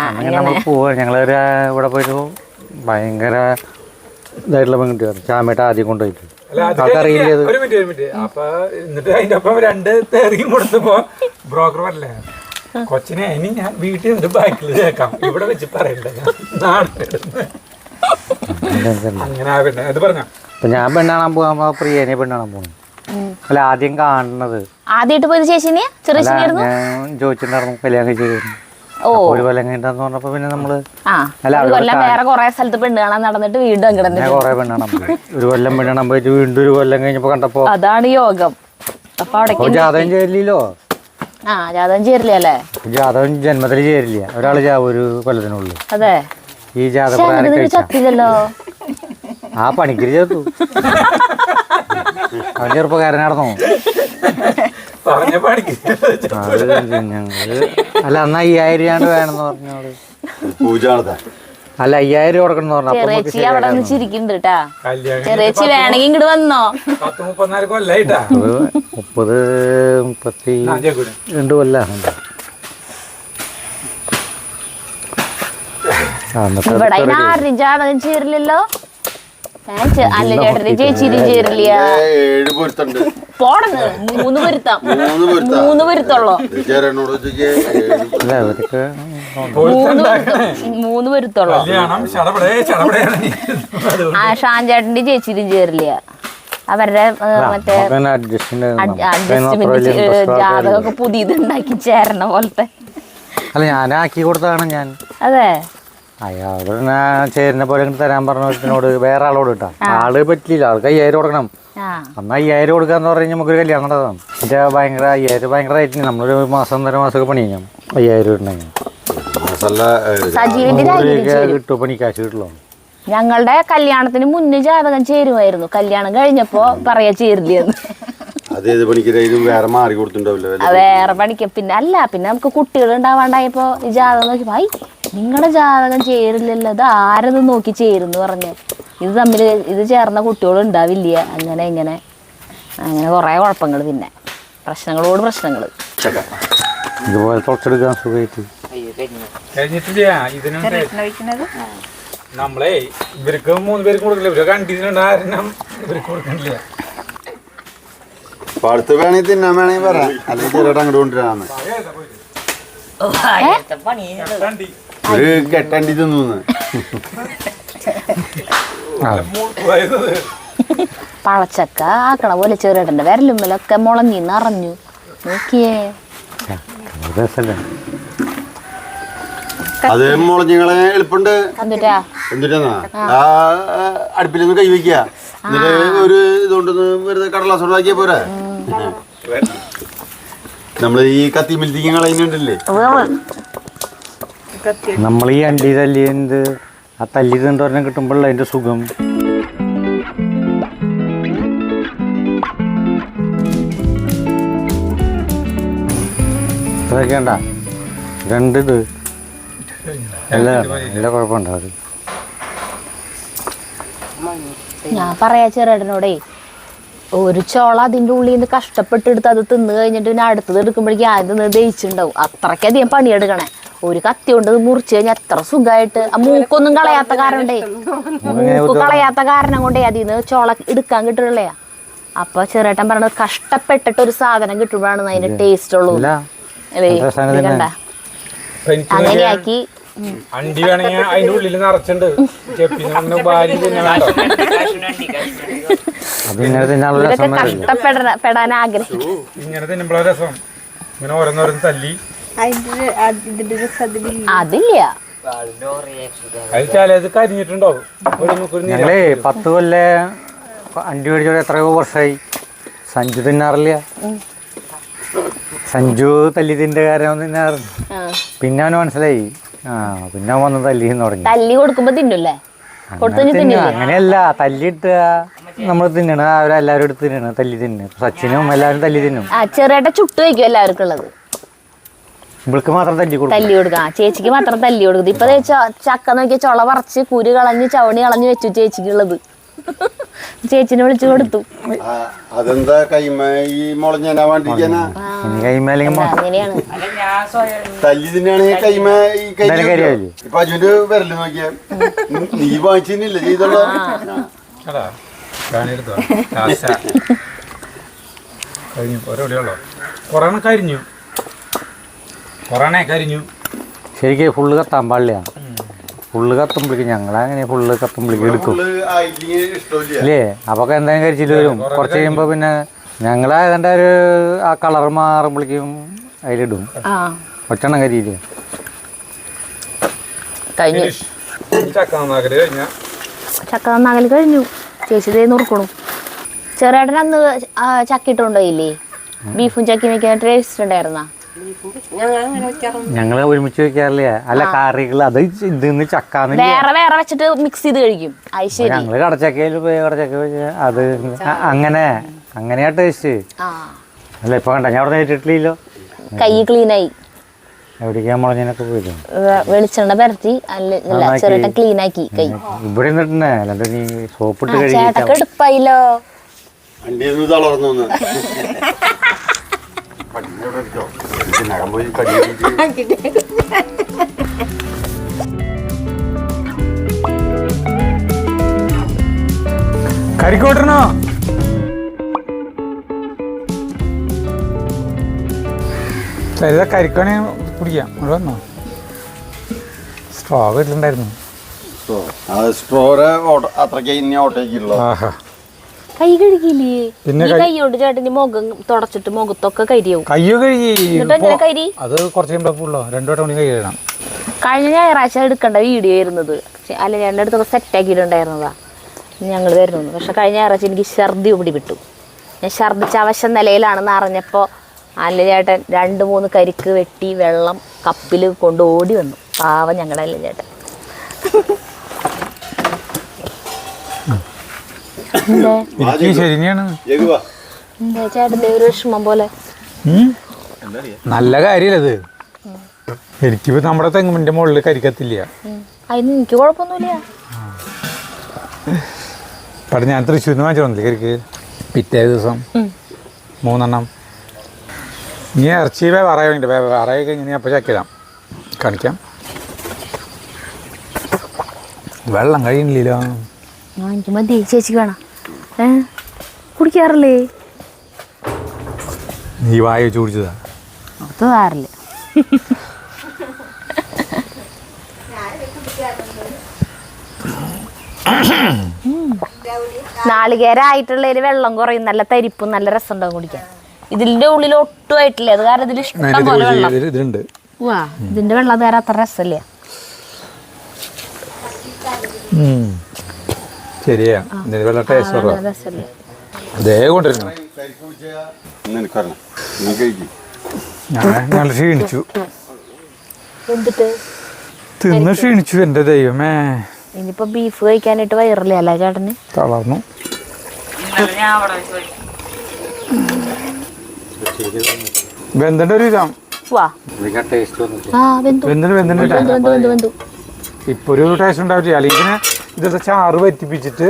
അങ്ങനെ നമ്മൾ പോവാ. ഞങ്ങളൊരു ഇവിടെ പോയിട്ട് ഭയങ്കര ഇതായിട്ടുള്ള പെൺകുട്ടിയാണ്. ചാമേട്ട ആദ്യം കൊണ്ടുപോയിട്ട് ആൾക്കറിയില്ല. അപ്പൊ എന്നിട്ട് അതിന്റെ ഒപ്പം 2 തെറിയും കൊടുത്തപ്പോ ബ്രോക്കർ പറഞ്ഞേ കൊച്ചിനെ ഇനി ഞാൻ വീട്ടിൽ നിന്ന് ബാക്കിൽ കേൾക്കാം, ഇവിടെ വെച്ച് പറയണ്ട, അങ്ങനെ ആ പെണ്ണ അത് പറഞ്ഞ. ഇപ്പൊ ഞാൻ പെണ്ണാണാൻ പോകാൻ പ്രിയനെ പെണ്ണാണാൻ പോകുന്നു. അല്ല ആദ്യം കാണുന്നത് ആദ്യമായിട്ട് പോയത് ചേച്ചിനെയാ? ചെറിയ ചേച്ചിയായിരുന്നു? ഞാൻ ചോദിച്ചിട്ടുണ്ടായിരുന്നു കല്യാണം കഴിച്ചു. ഒരു കൊല്ലം കഴിഞ്ഞിട്ടാന്ന് പറഞ്ഞപ്പോ പിന്നെ നമ്മള് ഒരു കൊല്ലം വേറെ കൊറേ സ്ഥലത്ത് പെണ്ണ് കാണാൻ നടന്നിട്ട് വീണ്ടും അങ്ങനെ കൊറേ പെണ്ണാണാൻ പോയി. ഒരു കൊല്ലം പെണ്ണാൻ പോയിട്ട് വീണ്ടും ഒരു കൊല്ലം കഴിഞ്ഞപ്പോ കണ്ടപ്പോ അതാണ് യോഗം. അപ്പൊ അവിടെ ജാതകം ചേരില്ലല്ലോ. ജാതകം ചേരില്ല അല്ലേ? ജാതകം ജന്മത്തിൽ ചേരില്ല, ഒരാള് ചാവും ഒരു കൊല്ലത്തിനുള്ളിൽ. അതെ, ഈ ജാതകം ചത്തില്ലല്ലോ. ആ പണിക്കര് ചേർത്തു, അവൻ ചെറുപ്പക്കാരനായിരുന്നു. അല്ല അന്ന് 5000 വേണമെന്ന് പറഞ്ഞോള്. അല്ല 5000 കൊടുക്കണം എന്ന് പറഞ്ഞു. ചെറിയച്ചി അവിടെ നിന്ന് ചിരിക്കുന്നുണ്ട് കേട്ടാ. ചെറിയച്ചി വേണമെങ്കിൽ ഇങ്ങോട്ട് വന്നോ. 30 32 കൊല്ലം. ഇവിടെ ആരും ജാതകം ചേരില്ലല്ലോ. അല്ല ചേട്ടന് ചേച്ചിനും ചേരില്ല. പോടന്ന് 3 പൊരുത്തം, 3 പൊരുത്തുള്ളോ? 3 പൊരുത്തുള്ളോ? ഷാൻ ചേട്ടന്റെ ചേച്ചിനും ചേരില്ല. അവരുടെ മറ്റേ അഡ്ജസ്റ്റ്മെന്റ് ജാതകമൊക്കെ പുതിയത് ഉണ്ടാക്കി ചേരണ പോലത്തെ. അല്ല ഞാനാക്കി കൊടുത്തതാണ് ഞാൻ. അതെ, അയാളോട് ചേരുന്ന പോലെ തരാൻ പറഞ്ഞോട് വേറെ ആളോട് കിട്ടാം. ആള് പറ്റില്ല, ആൾക്ക് 5000 കൊടുക്കണം. അന്ന് 5000 കൊടുക്കാന്ന് പറഞ്ഞാൽ നമുക്കൊരു കല്യാണം നടത്താം. പക്ഷേ ഭയങ്കര 5000 ഭയങ്കര റേറ്റിന് നമ്മളൊരു മാസം 1.5 മാസമൊക്കെ പണി ചെയ്യാം. 5000 ഉണ്ടെങ്കിൽ കിട്ടും, പണിക്കാശ് കിട്ടുള്ളൂ. ഞങ്ങളുടെ കല്യാണത്തിന് മുന്നേ ജാതകം ചേരുമായിരുന്നു. കല്യാണം കഴിഞ്ഞപ്പോ പറയാ ചേരില്ലെന്ന്. വേറെ പണിക്ക് പിന്നെ അല്ല, പിന്നെ നമുക്ക് കുട്ടികൾ ഉണ്ടാവാണ്ടായപ്പോ ഈ ജാതകം നോക്കി ഭായി നിങ്ങളുടെ ജാതകം ചേരില്ലല്ലോ, ഇത് ആരത് നോക്കി ചേരുന്ന് പറഞ്ഞു. ഇത് തമ്മിൽ ഇത് ചേർന്ന കുട്ടികൾ ഉണ്ടാവില്ല. അങ്ങനെ ഇങ്ങനെ അങ്ങനെ കുറെ കുഴപ്പങ്ങൾ, പിന്നെ പ്രശ്നങ്ങളോട് പ്രശ്നങ്ങൾ. ഇതുപോലെ തുറച്ചെടുക്കാൻ സുഖമായിട്ട് നമ്മളെ ഇവർക്ക് 3 പേർക്ക് കൊടുക്കില്ല, ഇവരെ കണ്ടിട്ടുണ്ടായിരുന്നു ഇവർക്ക് കൊടുക്കണില്ല. അടുത്ത് വേണമെങ്കിൽ തിന്നാൻ വേണമെങ്കിൽ പറ, അല്ലെങ്കിൽ ചെറുതായിട്ട് അങ്ങോട്ട് കൊണ്ടുവരാന്ന്. ഒരു കെട്ടണ്ടി തിന്നു. പഴച്ചക്ക ആക്കണ പോലെ ചെറുട്ടന്റെ വിരലുമ്മലൊക്കെ മുളഞ്ഞി നിറഞ്ഞു നോക്കിയേ. അത് മുളഞ്ഞിങ്ങളെ എളുപ്പമുണ്ട്. എന്തിട്ടാ അടുപ്പിലൊന്ന് കൈ വെക്കുക, എന്നിട്ട് ഒരു ഇതുകൊണ്ടൊന്ന് വെറുതെ കടലാസ് ഉണ്ടാക്കിയാ പോരാ. നമ്മള് ഈ കത്തി മിൽത്തിങ് കളയുന്നുണ്ടല്ലേ, നമ്മൾ ഈ അണ്ടി തല്ലിയത് ആ തല്ലി തിണ്ടോരനെ കിട്ടുമ്പോഴല്ല അതിന്റെ സുഖം. ഇതൊക്കെ ഉണ്ടാ 2 ഇത് എല്ലാ കുഴപ്പമുണ്ടാവും. ഞാൻ പറയാ ചെറുട്ടനോടേ, ഒരു ചോള അതിന്റെ ഉള്ളിൽ നിന്ന് കഷ്ടപ്പെട്ടെടുത്ത് അത് തിന്നു കഴിഞ്ഞിട്ട് പിന്നെ അടുത്തത് എടുക്കുമ്പോഴേക്കും ആദ്യം ദഹിച്ചിട്ടുണ്ടാവും. അത്രയ്ക്കധികം പണിയെടുക്കണേ. ഒരു കത്തി കൊണ്ട് മുറിച്ച് കഴിഞ്ഞാൽ എത്ര സുഖമായിട്ട്. ആ മൂക്കൊന്നും കളയാത്ത കാരണേ, മൂക്ക് കളയാത്ത കാരണം കൊണ്ടേ അതിന്ന് ചോള എടുക്കാൻ കിട്ടുള്ളയാ. അപ്പൊ ചെറുട്ടൻ പറഞ്ഞത് കഷ്ടപ്പെട്ടിട്ട് ഒരു സാധനം കിട്ടുമ്പോഴാണ് അതിന്റെ ടേസ്റ്റ് ഉള്ളൂ. കണ്ട അങ്ങനെയാക്കി അണ്ടി വേണമെങ്കിൽ അതിന്റെ ഉള്ളിൽ നിറച്ചുണ്ട്. കഷ്ടപ്പെടാൻ ആഗ്രഹിക്കും. ഇങ്ങനെ തിന്നുമ്പോഴാ രസം. ഇങ്ങനെ ഓരോന്നോരോന്ന് തല്ലി അതില്ല. അത് കരിഞ്ഞിട്ടുണ്ടാവും. ഞങ്ങളേ 10 കൊല്ലം അണ്ടി മേടിച്ചോടെ എത്രയോ വർഷമായി. സഞ്ജു തിന്നാറില്ല. സഞ്ജു തല്ലി തിന്റെ കാര്യം തിന്നാറുണ്ട്. പിന്നെ അവന് മനസ്സിലായി. പിന്നെ അവൻ വന്ന് തല്ലി തുടങ്ങി. തല്ലി കൊടുക്കുമ്പോ തിന്നൂല്ലേ? അങ്ങനെയല്ല, തല്ലിട്ട് നമ്മൾ തിന്നണ അവരെല്ലാവരും എടുത്ത് തിന്നണ തല്ലി തിന്നു. സച്ചിനും എല്ലാവരും തല്ലി തിന്നും. ചെറിയേട്ട ചുട്ടു വയ്ക്കും എല്ലാവർക്കും ഉള്ളത്. ഇവൾക്ക് മാത്രം തല്ലി കൊടുക്കാം. ചേച്ചിക്ക് മാത്രം തല്ലി കൊടുക്കും. ഇപ്പൊ ചക്ക നോക്കിയ ചൊള പറിച്ച് കുരു കളഞ്ഞ് ചവണി കളഞ്ഞ് വെച്ചു ചേച്ചിക്കുള്ളത്. ചേച്ചിനെ വിളിച്ചു കൊടുത്തു. അതെന്താ കൈമ ഈ മുളഞ്ഞാ വേണ്ടിരിക്കാനാ? അങ്ങനെയാണ് തല്ലി തിന്നാണ് കൈമ. ഈ ഇപ്പൊ അജുന്റെ വിരല് നോക്കിയാ നീ വാങ്ങിച്ചില്ല ചെയ്തോളൂ. കരിഞ്ഞു. കൊറോണ കരിഞ്ഞു. ശരിക്കും ഫുള്ള് കത്താൻ പാടില്ല. ഫുള്ള് കത്തുമ്പോഴേക്കും ഞങ്ങളങ്ങനെ ഫുള്ള് കത്തുമ്പോഴേക്കും എടുക്കും ഇല്ലേ. അപ്പോൾ എന്തായാലും കരിച്ചിട്ട് വരും. കുറച്ച് കഴിയുമ്പോൾ പിന്നെ ഞങ്ങൾ അതിൻ്റെ ഒരു ആ കളർ മാറുമ്പോഴേക്കും അതിലിടും. ഒറ്റെണ്ണം കരിയില്ലേ കഴിഞ്ഞു. ചക്ക നന്നാകൽ കഴിഞ്ഞു. ചേച്ചി ഇതേ നുറുക്കണു. ചെറുേട്ടൻ അന്ന് ചക്ക ഇട്ടുണ്ടോയില്ലേ? ബീഫും ചക്കി വെക്കാൻ ടേസ്റ്റ് ഉണ്ടായിരുന്നാ? ഞങ്ങൾ ഒരുമിച്ച് വെക്കാറില്ല. അല്ല കറികൾ അത് ഇതിന്ന് ചക്കാന്ന് വേറെ വേറെ വെച്ചിട്ട് മിക്സ് ചെയ്ത് കഴിക്കും. അത് ശരി. ഞങ്ങള് കടച്ചക്കയിൽ പോയി കടച്ചക്ക വെച്ച് അത് അങ്ങനെയാ ടേസ്റ്റ്. അല്ല ഇപ്പൊ കണ്ട ഞാൻ അവിടെ നേരിട്ടില്ലല്ലോ. കൈ ക്ലീനായി. എവിടേക്കാ മുളഞ്ഞതിനൊക്കെ പോയില്ലോ. വെളിച്ചെണ്ണ പരത്തി അല്ല ചെറുട്ട ക്ലീൻ ആക്കി കൈ. ഇവിടെ നിന്നിട്ടേ അല്ലാണ്ട് നീ സോപ്പിട്ട് ചേട്ടൊക്കെ എടുപ്പായില്ലോ. കരിക്കോട്ടണോ? ശരി കരിക്കോണ കുടിക്കാം. ഇവിടെ വന്നോ? സ്ട്രോ വീട്ടിലുണ്ടായിരുന്നു. കൈ കഴുകിയില്ലേ? പിന്നെ കൈയോട് ചേട്ടന് മുഖം തുടച്ചിട്ട് മുഖത്തൊക്കെ കരിയാവും. കയ്യോ കഴുകി. കരി അത് കുറച്ച് കഴിയുമ്പോ 2 വട്ടം കൈ കഴുകണം. കഴിഞ്ഞ ഞായറാഴ്ച എടുക്കേണ്ട വീഡിയോ ആയിരുന്നത്. അല്ല ഞങ്ങളുടെ അടുത്തൊക്കെ സെറ്റ് ആക്കിയിട്ടുണ്ടായിരുന്നതാ ഞങ്ങൾ വരുന്നത്. പക്ഷെ കഴിഞ്ഞ ഞായറാഴ്ച എനിക്ക് ഛർദി പിടിപെട്ടു. ഞാൻ ഛർദിച്ച അവശ നിലയിലാണെന്ന് അറിഞ്ഞപ്പോൾ അല്ല ചേട്ടൻ 2-3 കരിക്ക് വെട്ടി വെള്ളം കപ്പിൽ കൊണ്ട് ഓടി വന്നു. പാവം ഞങ്ങളുടെ അല്ല ചേട്ടൻ. ശരിയാണ്. എന്താ ചേട്ടൻ്റെ ഒരു വിഷമം പോലെ? നല്ല കാര്യല്ലത്. എനിക്കിപ്പോ നമ്മുടെ തെങ്ങിന്റെ മുകളിൽ കരിക്കത്തില്ല. അതിന് എനിക്ക് കുഴപ്പമൊന്നുമില്ല. പക്ഷെ ഞാൻ തൃശ്ശൂരിൽ നിന്ന് വാങ്ങിച്ചോന്നില്ലേ കരിക്ക്. പിറ്റേ ദിവസം 3 എണ്ണം. ഇനി ഇറച്ചി വേറെ വേറെ കഴിഞ്ഞ് അപ്പോൾ ചക്കിടാം കാണിക്കാം. വെള്ളം കഴിയുന്നില്ലല്ലോ. എനിക്ക് മതി. ചേച്ചിക്ക് വേണം. കുടിക്കാറില്ലേ? നീ വായ വെച്ച് കുടിച്ചതാ? അത് വേറില്ല. നാളികേരായിട്ടുള്ളതിൽ വെള്ളം കുറയും. നല്ല തരിപ്പും നല്ല രസം ഉണ്ടാവും കുടിക്കാൻ. ഇതിന്റെ ഉള്ളിൽ ഒട്ടും ആയിട്ടില്ല. അത് കാരണം ഇതിൽ ഇഷ്ടം പോലെ വെള്ളം. ഇതിന്റെ വെള്ളം വേറെ അത്ര രസമില്ല. ശരിയാ. വെള്ള ടേസ്റ്റ് അതേ കൊണ്ടിരുന്നു. ഞാൻ ക്ഷീണിച്ചു. തിന്ന് ക്ഷീണിച്ചു. എന്റെ ദൈവമേ. ഇനിയിപ്പോ ബീഫ് കഴിക്കാനായിട്ട് വയറില്ല അല്ലേ ചേട്ടന്? തളർന്നു. വെന്തന്റെ ഒരു ഇതാ. ഇപ്പൊ ഒരു ടേസ്റ്റ് ഉണ്ടാവില്ല. അല്ലെങ്കിൽ ഇതൊക്കെ ചാറ് വറ്റിപ്പിച്ചിട്ട്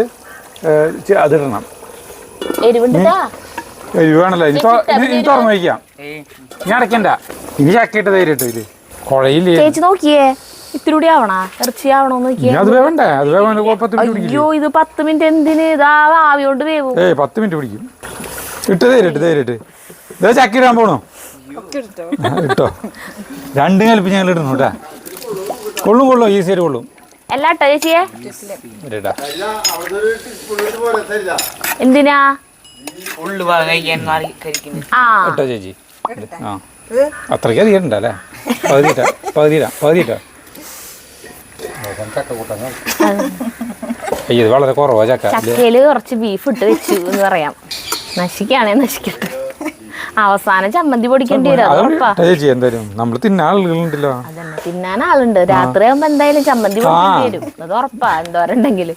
അതിടണം. എരിവാണല്ലോ. ഇനി തുറന്നു വയ്ക്കാം. ഇനി അടയ്ക്കണ്ട. ഇനി ചക്കയിട്ട് തൈരിട്ടോ. ഇത് കുഴയില്ലേ? ചേച്ചി നോക്കിയേ. ഇത്തിരി ആവണ ഇറച്ചി ആവണോന്ന് നോക്കിയേ. അത് വേണ്ടേ? അത് വേണ്ട. 10 മിനിറ്റ് പിടിക്കും. അയ്യോ ഇത് 10 മിനിറ്റ് എന്തിന്? ഇതാ ആവി കൊണ്ട് വേവും. 10 മിനിറ്റ് പിടിക്കും. ഇട്ട് തൈരിട്ട് ഇതാ ചക്ക ഇടാൻ പോണോ? ഇട്ടോ. 2 കലപ്പ് ഞങ്ങൾ ഇടുന്നു കേട്ടാ. കൊള്ളും ഈ സൈഡ് കൊള്ളും. എല്ലാ ഇട്ടോ ചേച്ചിയെ? എന്തിനാ? ഇട്ടോ ചേച്ചി. അത്രയ്ക്ക് അധികം ഉണ്ടല്ലേ? പകുതിയിട്ടാ. അയ്യോ വളരെ കുറവാ ചക്ക. ചക്കയില് കുറച്ച് ബീഫ് ഇട്ട് വെച്ചു എന്ന് പറയാം. നശിക്കട്ടെ. അവസാനം ചമ്മന്തി പൊടിക്കേണ്ടി വരും. ചേച്ചി എന്തായാലും നമ്മൾ തിന്നാൻ ആളുകളുണ്ടല്ലോ. അതന്നെ, തിന്നാൻ ആളുണ്ട്. രാത്രി ആകുമ്പോ എന്തായാലും ചമ്മന്തി പൊടിക്കേണ്ടി വരും. അത് ഉറപ്പാ. എന്തോരുണ്ടെങ്കിലും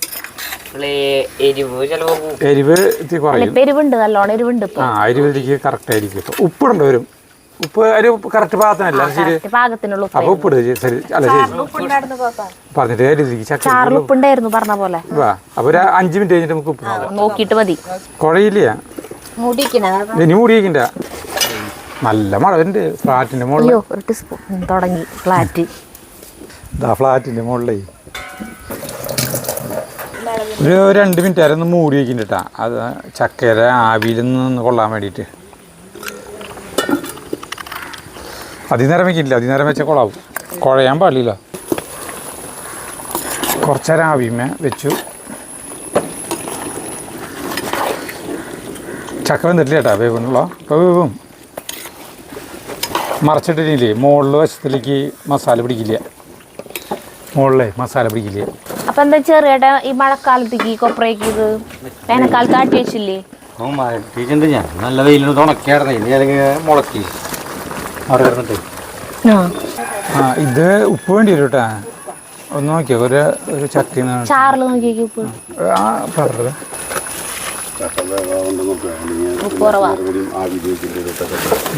എരിവുണ്ട്. നല്ലോണം എരിവുണ്ട്. എരിവിലേക്ക് കറക്റ്റ് ആയിരിക്കും. ഉപ്പിടേണ്ടി വരും. ഉപ്പ് ഒരു കറക്റ്റ് പാകത്തിനല്ല. പാകത്തിനുള്ള ഉപ്പ് പറഞ്ഞിട്ട് ചാറിൽ ഉപ്പുണ്ടായിരുന്നു പറഞ്ഞ പോലെ. അപ്പൊ ഒരു 5 മിനിറ്റ് കഴിഞ്ഞിട്ട് നമുക്ക് ഉപ്പ് നോക്കിയിട്ട് മതി. കുഴയില്ല. ഇനി മൂടിയിക്കണ്ട. നല്ല മഴ ഉണ്ട് ഫ്ലാറ്റിന്റെ മുകളിൽ. ഒരു ടീസ്പൂൺ തുടങ്ങി ഫ്ലാറ്റ്. ഫ്ലാറ്റിന്റെ മുകളിലേ ഒരു 2 മിനിറ്റ് വരെ ഒന്ന് മൂടി വയ്ക്കണ്ടാ. അത് ചക്കര ആവിയിൽ നിന്ന് കൊള്ളാൻ വേണ്ടിയിട്ട്. അതിനേരം വെക്കില്ല, അതിനേരം വെച്ചാൽ കുളാവും, കുഴയാൻ പാടില്ല. കുറച്ചേരം ആവിമേ വെച്ചു. ചക്ക വെന്തിട്ടില്ല ചേട്ടാ, വേവുന്നുള്ള ഇപ്പോൾ വേവും. മറച്ചിട്ടില്ലേ മുകളിൽ വശത്തിലേക്ക് മസാല പിടിക്കില്ല, മുകളിലേ മസാല പിടിക്കില്ല. അപ്പൊ എന്താ ചെറിയേട്ടാ ഈ മഴക്കാലത്തേക്ക് കൊപ്രയ്ക്ക് ഇത് വേനൽക്കാലത്ത് ആട്ടി വെച്ചില്ലേ? മാറ്റിയിട്ടുണ്ട് ഞാൻ. നല്ല വെയിലിന് ഉണക്കിയായിരുന്നു, ഇനി അല്ലെങ്കിൽ മുളക്കി അവിടെ കിടന്നിട്ട്. ഇത് ഉപ്പ് വേണ്ടി വരും കേട്ടാ. ഒന്ന് നോക്കിയോ, ഒരു ചക്കിന് ചാറിൽ നോക്കിയേക്ക് ഉപ്പ് പറഞ്ഞത് ഉപ്പ് കുറവാ,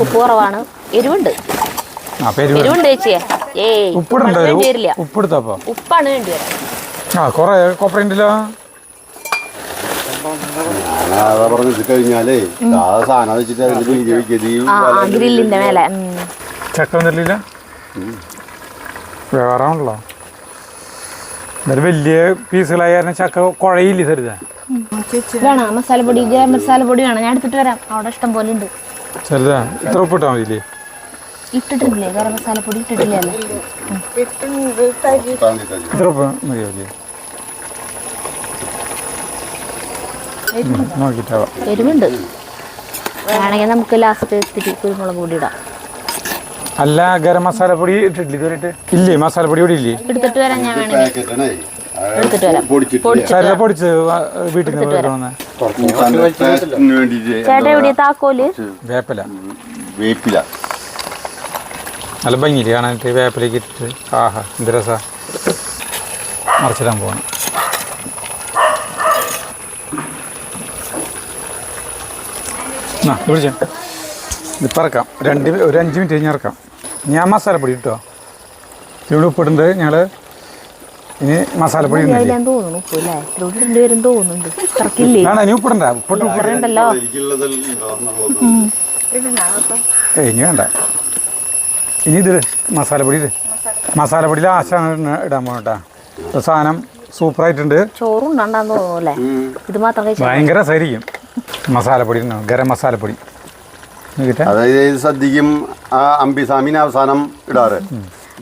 ഉപ്പ് കുറവാണ്. എരിവുണ്ട്, എരിവുണ്ട് ചേച്ചിയെ. ഉപ്പിടണ്ടോ? ഉപ്പെടുത്തപ്പോ ഉപ്പാണ് വേണ്ടി വരാം. കൊറേ കൊപ്രണ്ടല്ലോ. കഴിഞ്ഞാലേ സാധനം വെച്ചിട്ട് ഗ്രില്ലിന്റെ മേലെ ചക്ക വന്നിട്ടില്ല, വേറാണല്ലോ. എന്നാലും വലിയ പീസുകളായ കാരണം ചക്ക കുഴയില്ലേ തരുത. വേണോ മസാലപ്പൊടി? ഗരം മസാലപ്പൊടി വേണം, ഞാൻ എടുത്തിട്ട് വരാം. അവിടെ ഇഷ്ടം പോലെ ഉണ്ട്. ചെറുതാ, ഇത്ര ഉപ്പിട്ടാ മതിയില്ലേ? ഇട്ടിട്ടില്ലേ ഗരം മസാലപ്പൊടി? ഇട്ടിട്ടില്ലല്ലോ. ഇത്ര ഉപ്പ് മതിയാവില്ലേ? നോക്കിട്ടാവാം. എരിവുണ്ട്, വേണമെങ്കിൽ നമുക്ക് ലാസ്റ്റ് ഇത്തിരി കുരുമുളക് പൊടി ഇടാം. അല്ല, ഗരം മസാലപ്പൊടി ഇട്ടിട്ടില്ല ഇതുവരെ? ഇല്ലേ മസാലപ്പൊടി ഇവിടെ ഇല്ലേ? എടുത്തിട്ട് വരാം, ഞാൻ വേണമെങ്കിൽ എടുത്തിട്ട് വരാം. പൊടിച്ച് വീട്ടിൽ നിന്ന് ചേട്ടാ എവിടെയാ താക്കോല്? വേപ്പില, വേപ്പില നല്ല ഭംഗിയില്ലേ കാണാനായിട്ട്? വേപ്പിലേക്ക് ഇട്ടിട്ട് ആഹാ എന്ത് രസാ. മറിച്ചിടാൻ പോകണം. വിളിച്ച ഇത് പറക്കാം. ഒരു 5 മിനിറ്റ് കഴിഞ്ഞ് ഇറക്കാം. ഞാൻ മസാലപ്പൊടി ഇട്ടോ, ഇവിടെ ഉപ്പിടുന്നത് ഞങ്ങൾ. ഇനി മസാലപ്പൊടി തോന്നുന്നു ഉപ്പല്ലേ? വരും തോന്നുന്നുണ്ട്. ആണോ? ഇനി ഉപ്പിടണ്ട, ഉപ്പിടണ്ടല്ലോ. ഇനി വേണ്ട. ഇനി ഇത് മസാലപ്പൊടി മസാലപ്പൊടി ലാസ്റ്റാണ് ഇടാൻ പോകട്ടാ. സാധനം സൂപ്പറായിട്ടുണ്ട്. ചോറുണ്ടാന്ന് തോന്നുന്നു അല്ലേ? ഇത് മാത്രം ഭയങ്കര രസമായിരിക്കും. മസാലപ്പൊടി ഗരം മസാലപ്പൊടി. അതായത് സദ്യക്കും അമ്പിസാമിന് അവസാനം ഇടാറ്,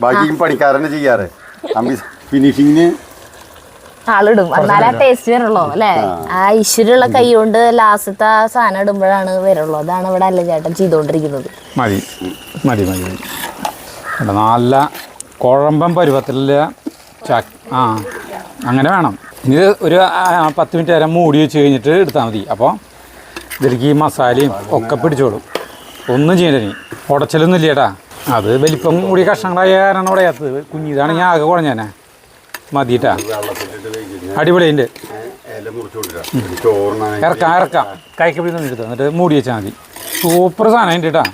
ബാക്കിയും പണിക്കാരനെ ചെയ്യാറ്. അമ്പി ഫിനിഷിങ്ങിന് ആളിടും, എന്നാലേ ടേസ്റ്റ് വരുള്ളൂ അല്ലേ? ആ ഈശ്വരുള്ള കൈ കൊണ്ട് ലാസ്റ്റത്തെ സാധനം ഇടുമ്പോഴാണ് വരുള്ളൂ. അതാണ് ഇവിടെ അല്ല ചേട്ടൻ ചെയ്തോണ്ടിരിക്കുന്നത്. മതി മതി മതി മതി. നല്ല കുഴമ്പൻ പരുവത്തിലുള്ള അങ്ങനെ വേണം. ഇനി ഒരു 10 മിനിറ്റ് നേരം മൂടി വെച്ച് കഴിഞ്ഞിട്ട് എടുത്താൽ മതി. അപ്പോൾ ഇതിലേക്ക് ഈ മസാലയും ഒക്കെ പിടിച്ചോളും. ഒന്നും ചെയ്യണ്ട. നീ ഉടച്ചലൊന്നും ഇല്ല ചേട്ടാ. അത് വലിപ്പം കൂടി കഷ്ണങ്ങളായ കാരണം ഉടയാത്തത്. കുഞ്ഞിതാണെങ്കിൽ ആകെ കുഴഞ്ഞാനെ മതിട്ടാ. അടിപൊളിയുണ്ട്. ഇറക്കാം കൈക്കപ്പിടി നിന്നെടുത്ത് എന്നിട്ട് മൂടി വെച്ചാൽ മതി. സൂപ്പർ സാധനം ഉണ്ട് കേട്ടാ.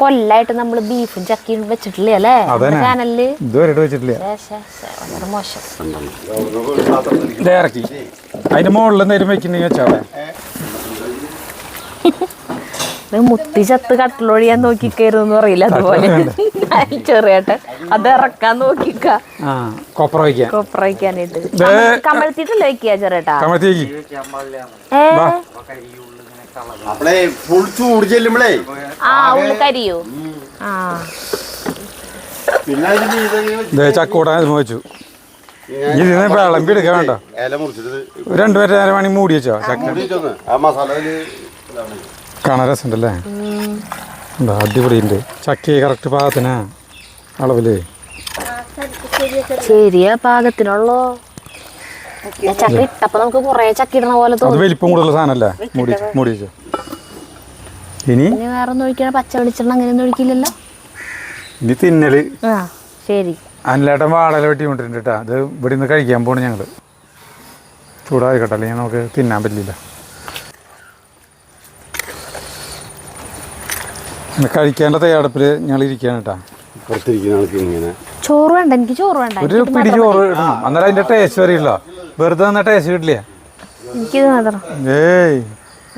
കൊല്ലായിട്ട് നമ്മള് ബീഫും ചക്കയും വെച്ചിട്ടില്ലേ അല്ലേ ചാനലില്? ഇതുവരെ വെച്ചിട്ടില്ല. മോശം. ഇത് ഇറക്കി അതിന്റെ മുകളിൽ എന്തെങ്കിലും വെക്കുന്നെങ്കിൽ വെച്ചാവേ. മുത്തി ചത്ത് കട്ടിലൊഴിയാൻ നോക്കിക്കരുതെന്ന് പറയില്ല, അതുപോലെ ചെറിയേട്ടൻ അത് ഇറക്കാൻ നോക്കിക്ക. കൊപ്ര വയ്ക്കാനായിട്ട് കമഴ്ത്തിട്ടല്ലേ വെക്കുക ചെറിയേട്ടാ? ഉള്ളു കരിയോ? ചക്കൂടാൻ വെച്ചു. ഇതിനെ വിളമ്പി എടുക്കാൻ വേണ്ട. 2 നേരം വേണമെങ്കിൽ മൂടി വെച്ചോ. ചക്ക കാണാൻ രസമുണ്ടല്ലേ? അടിപൊളിയുണ്ട്. ചക്ക കറക്റ്റ് പാകത്തിനാ അളവില്. ശരിയാ, പാകത്തിനുള്ളോ. ചക്ക ഇട്ടപ്പോ നമുക്ക് കൊറേ ചക്ക ഇടണ പോലെ തോന്നുന്നു. വലിപ്പം കൂടുതലുള്ള സാധനല്ലേ? മൂടി വെച്ചോ. ഇനി വേറെ ഒന്നും ഒഴിക്കണ? പച്ച വെളിച്ചെണ്ണ അങ്ങനെയൊന്നും ഒഴിക്കില്ലല്ലോ. ഇനി തിന്നല്. ശരി. അനിലേട്ടൻ വാടല വെട്ടി കൊണ്ടിട്ടുണ്ട് കേട്ടോ. അത് ഇവിടെ നിന്ന് കഴിക്കാൻ പോണു ഞങ്ങള്. ചൂടായിക്കോട്ടെ, അല്ലെങ്കിൽ നമുക്ക് തിന്നാൻ പറ്റില്ല. കഴിക്കേണ്ട തയ്യാറെടുപ്പിൽ ഞങ്ങൾ ഇരിക്കുകയാണ് കേട്ടോ. ചോറ് വേണ്ട, എനിക്ക് ചോറ് വേണ്ട. ഒരു പിടി ചോറ് ഇടണം, എന്നാലും അതിന്റെ ടേസ്റ്റ് വരില്ല. വെറുതെ തന്ന ടേസ്റ്റ് കിട്ടില്ല.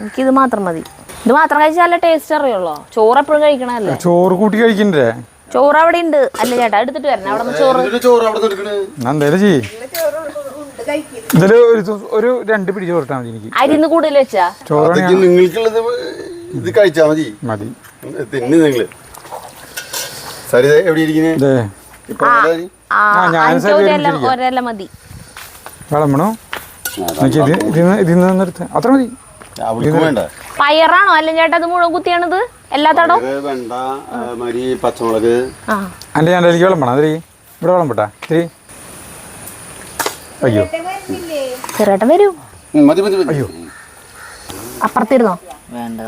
എനിക്കിത് മാത്രം മതി. ഇത് മാത്രം കഴിച്ചാലേ ടേസ്റ്റ് അറിയുള്ളൂ. ചോറ് എപ്പോഴും കഴിക്കണല്ലേ? ചോറ് കൂട്ടി കഴിക്കണ്ടേ? ചോറ് അവിടെ ഉണ്ട് അല്ല ചേട്ടാ? എടുത്തിട്ട് വരണം. അവിടെ ചോറ് എന്തേലും ചെയ്യ്. ഇതില് ഒരു 2 പിടി ചോറിട്ടാ മതി. എനിക്ക് അരിന്ന് കൂടുതൽ വെച്ചാ ചോറ് നിങ്ങൾക്കുള്ളത് ഇത് കഴിച്ചാ മതി. മതി. തിന്നു നിങ്ങള്. സരിത എവിടെ ഇരിക്കുന്നത് ഇതേ ഇപ്പൊ ഞാൻ ഒരല്ല മതി. വിളമ്പണോ ഇതിന്ന് നിന്നെടുത്ത് അത്ര മതി. അവൾക്ക് വേണ്ട പയറാണോ അല്ല ചേട്ടാ അത് മുഴുവൻ കുത്തിയാണത് എല്ലാ തടവും? വെണ്ട മരി പച്ചമുളക്. അല്ല ഞാൻ എനിക്ക് വിളമ്പണം അതിരി ഇവിടെ വിളമ്പട്ടാ ഇത്തിരി. അയ്യോ ചെറുട്ടൻ വരും. മതി മതി മതി. അയ്യോ അപ്പുറത്തിരുന്നോ? വേണ്ട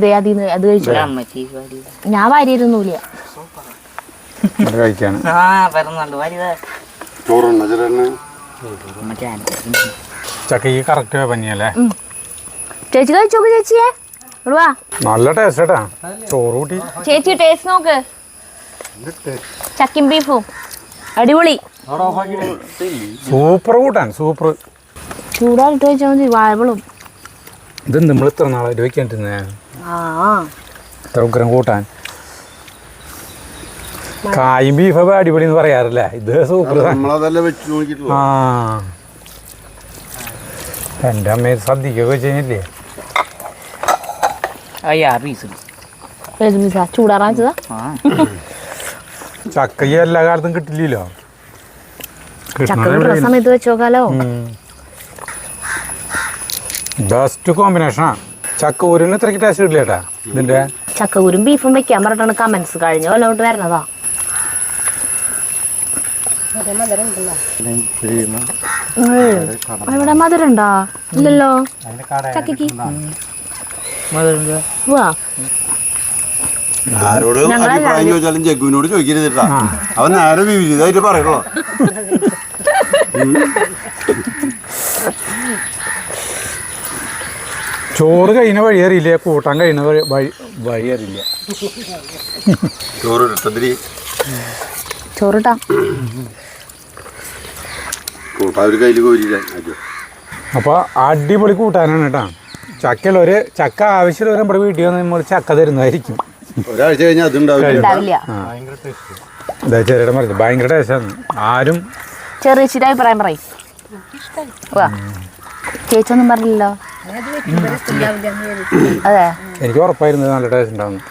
ദേ അതിന്ന് അത് കഴിച്ചു. അമ്മച്ചി ഞാൻ വാരിയിരുന്നൂല. ഇവിടെ കഴിക്കാണ്. ആ പിറന്നുണ്ട് വരുക ചോറുണ്ട ചെറുണ്ണ ചക്കയ്ക്ക് കറക്റ്റ് പനിയല്ലേ? ചേച്ചി കഴിച്ചോക്ക് ചേച്ചിയെ. ഇവിടെ വാ നല്ല ടേസ്റ്റ് കേട്ടാ ചോറ് കൂട്ടി. ചേച്ചി ടേസ്റ്റ് നോക്ക്. ചക്കിൻ ബീഫും അടിപൊളി. സൂപ്പർ കൂട്ടാൻ സൂപ്പർ. ചൂടായിട്ട് കഴിച്ചാൽ മതി. വാഴകളും ഇത് നമ്മൾ ഇത്ര നാളായിട്ട് വെക്കാണ്ടിരുന്നേ ഇത്ര ഉഗ്രം കൂട്ടാൻ. കായും ബീഫൊക്കെ അടിപൊളി എന്ന് പറയാറില്ല, ഇത് സൂപ്പർ. നമ്മളതെല്ലാം വെച്ച് നോക്കിയിട്ടുള്ളൂ. ആ എൻ്റെ അമ്മ സദ്യക്കൊക്കെ വെച്ച് കഴിഞ്ഞില്ലേ അയ്യാ പീസ് ഏത് ബീഫാ? ചൂടാറാൻ വെച്ചതാ. ചക്ക ഈ എല്ലാ കാലത്തും കിട്ടില്ലല്ലോ. ചക്ക കിട്ടുന്ന സമയത്ത് വെച്ച് നോക്കാലോ. ബെസ്റ്റ് കോമ്പിനേഷനാ. ചക്ക ഊരിന് ഇത്രയ്ക്ക് ടേസ്റ്റ് കിട്ടില്ല ചേട്ടാ ഇതിന്റെ. ചക്കക്കുരും ബീഫും വെക്കാൻ പറഞ്ഞിട്ടാണ് കമന്റ്സ് കഴിഞ്ഞ കൊല്ലോട്ട് വരണതാ. ഇവിടെ മധുരം ഉണ്ടോ? ഇല്ലല്ലോ ചക്കക്ക്. വാ ആരോട് അഭിപ്രായം ചോദിച്ചാലും ജഗ്ഗുവിനോട് ചോദിക്കരുത് കേട്ടാ. അവൻ നേരെ വിപരീതമായിട്ട് പറയണോ. ചോറ് കഴിയുന്ന വഴി അറിയില്ല, കൂട്ടാൻ കഴിയുന്ന വഴി അറിയില്ല. ചോറ് ഇട്ടതിരി ചോറിട്ടാ കൂട്ടാ ഒരു കയ്യിൽ കോരിയില്ല. അപ്പോൾ അടിപൊളി കൂട്ടാനാണ് കേട്ടാ. ചക്കയുള്ളവര് ചക്ക ആവശ്യമുള്ളവർ നമ്മുടെ വീട്ടിൽ വന്ന് നമ്മൾ ചക്ക തരുന്നതായിരിക്കും. ഒരാഴ്ച കഴിഞ്ഞാൽ അതുണ്ടാവില്ല. ഉണ്ടാവില്ല. ഇതാ ചെറിയ പറഞ്ഞത് ഭയങ്കര ടേസ്റ്റാണ്. ആരും ചെറിയ അഭിപ്രായം പറയും. വാ ചേച്ചൊന്നും പറഞ്ഞില്ലല്ലോ. അതെ എനിക്ക് ഉറപ്പായിരുന്നു നല്ല ടേസ്റ്റ് ഉണ്ടാവുന്നു.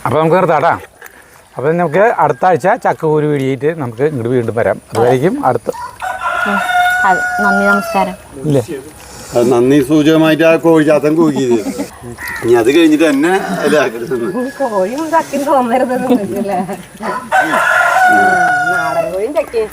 അപ്പോൾ നമുക്ക് നിർത്താട്ടാ. അപ്പോൾ നമുക്ക് അടുത്ത ആഴ്ച ചക്കക്കൂര് വീടിയിട്ട് നമുക്ക് ഇങ്ങോട്ട് വീണ്ടും വരാം. അതുവരെയും അടുത്ത അതെ. നന്ദി നമസ്കാരം. ഇല്ലേ അത് നന്ദി സൂചകമായിട്ട് ആ കോഴി ചാത്തൻ കൂക്കിയത്. ഇനി അത് കഴിഞ്ഞിട്ട് എന്നെ കോഴിയും ചക്കും തോന്നരുത്. നാടൻ കോഴിയും ചക്കയും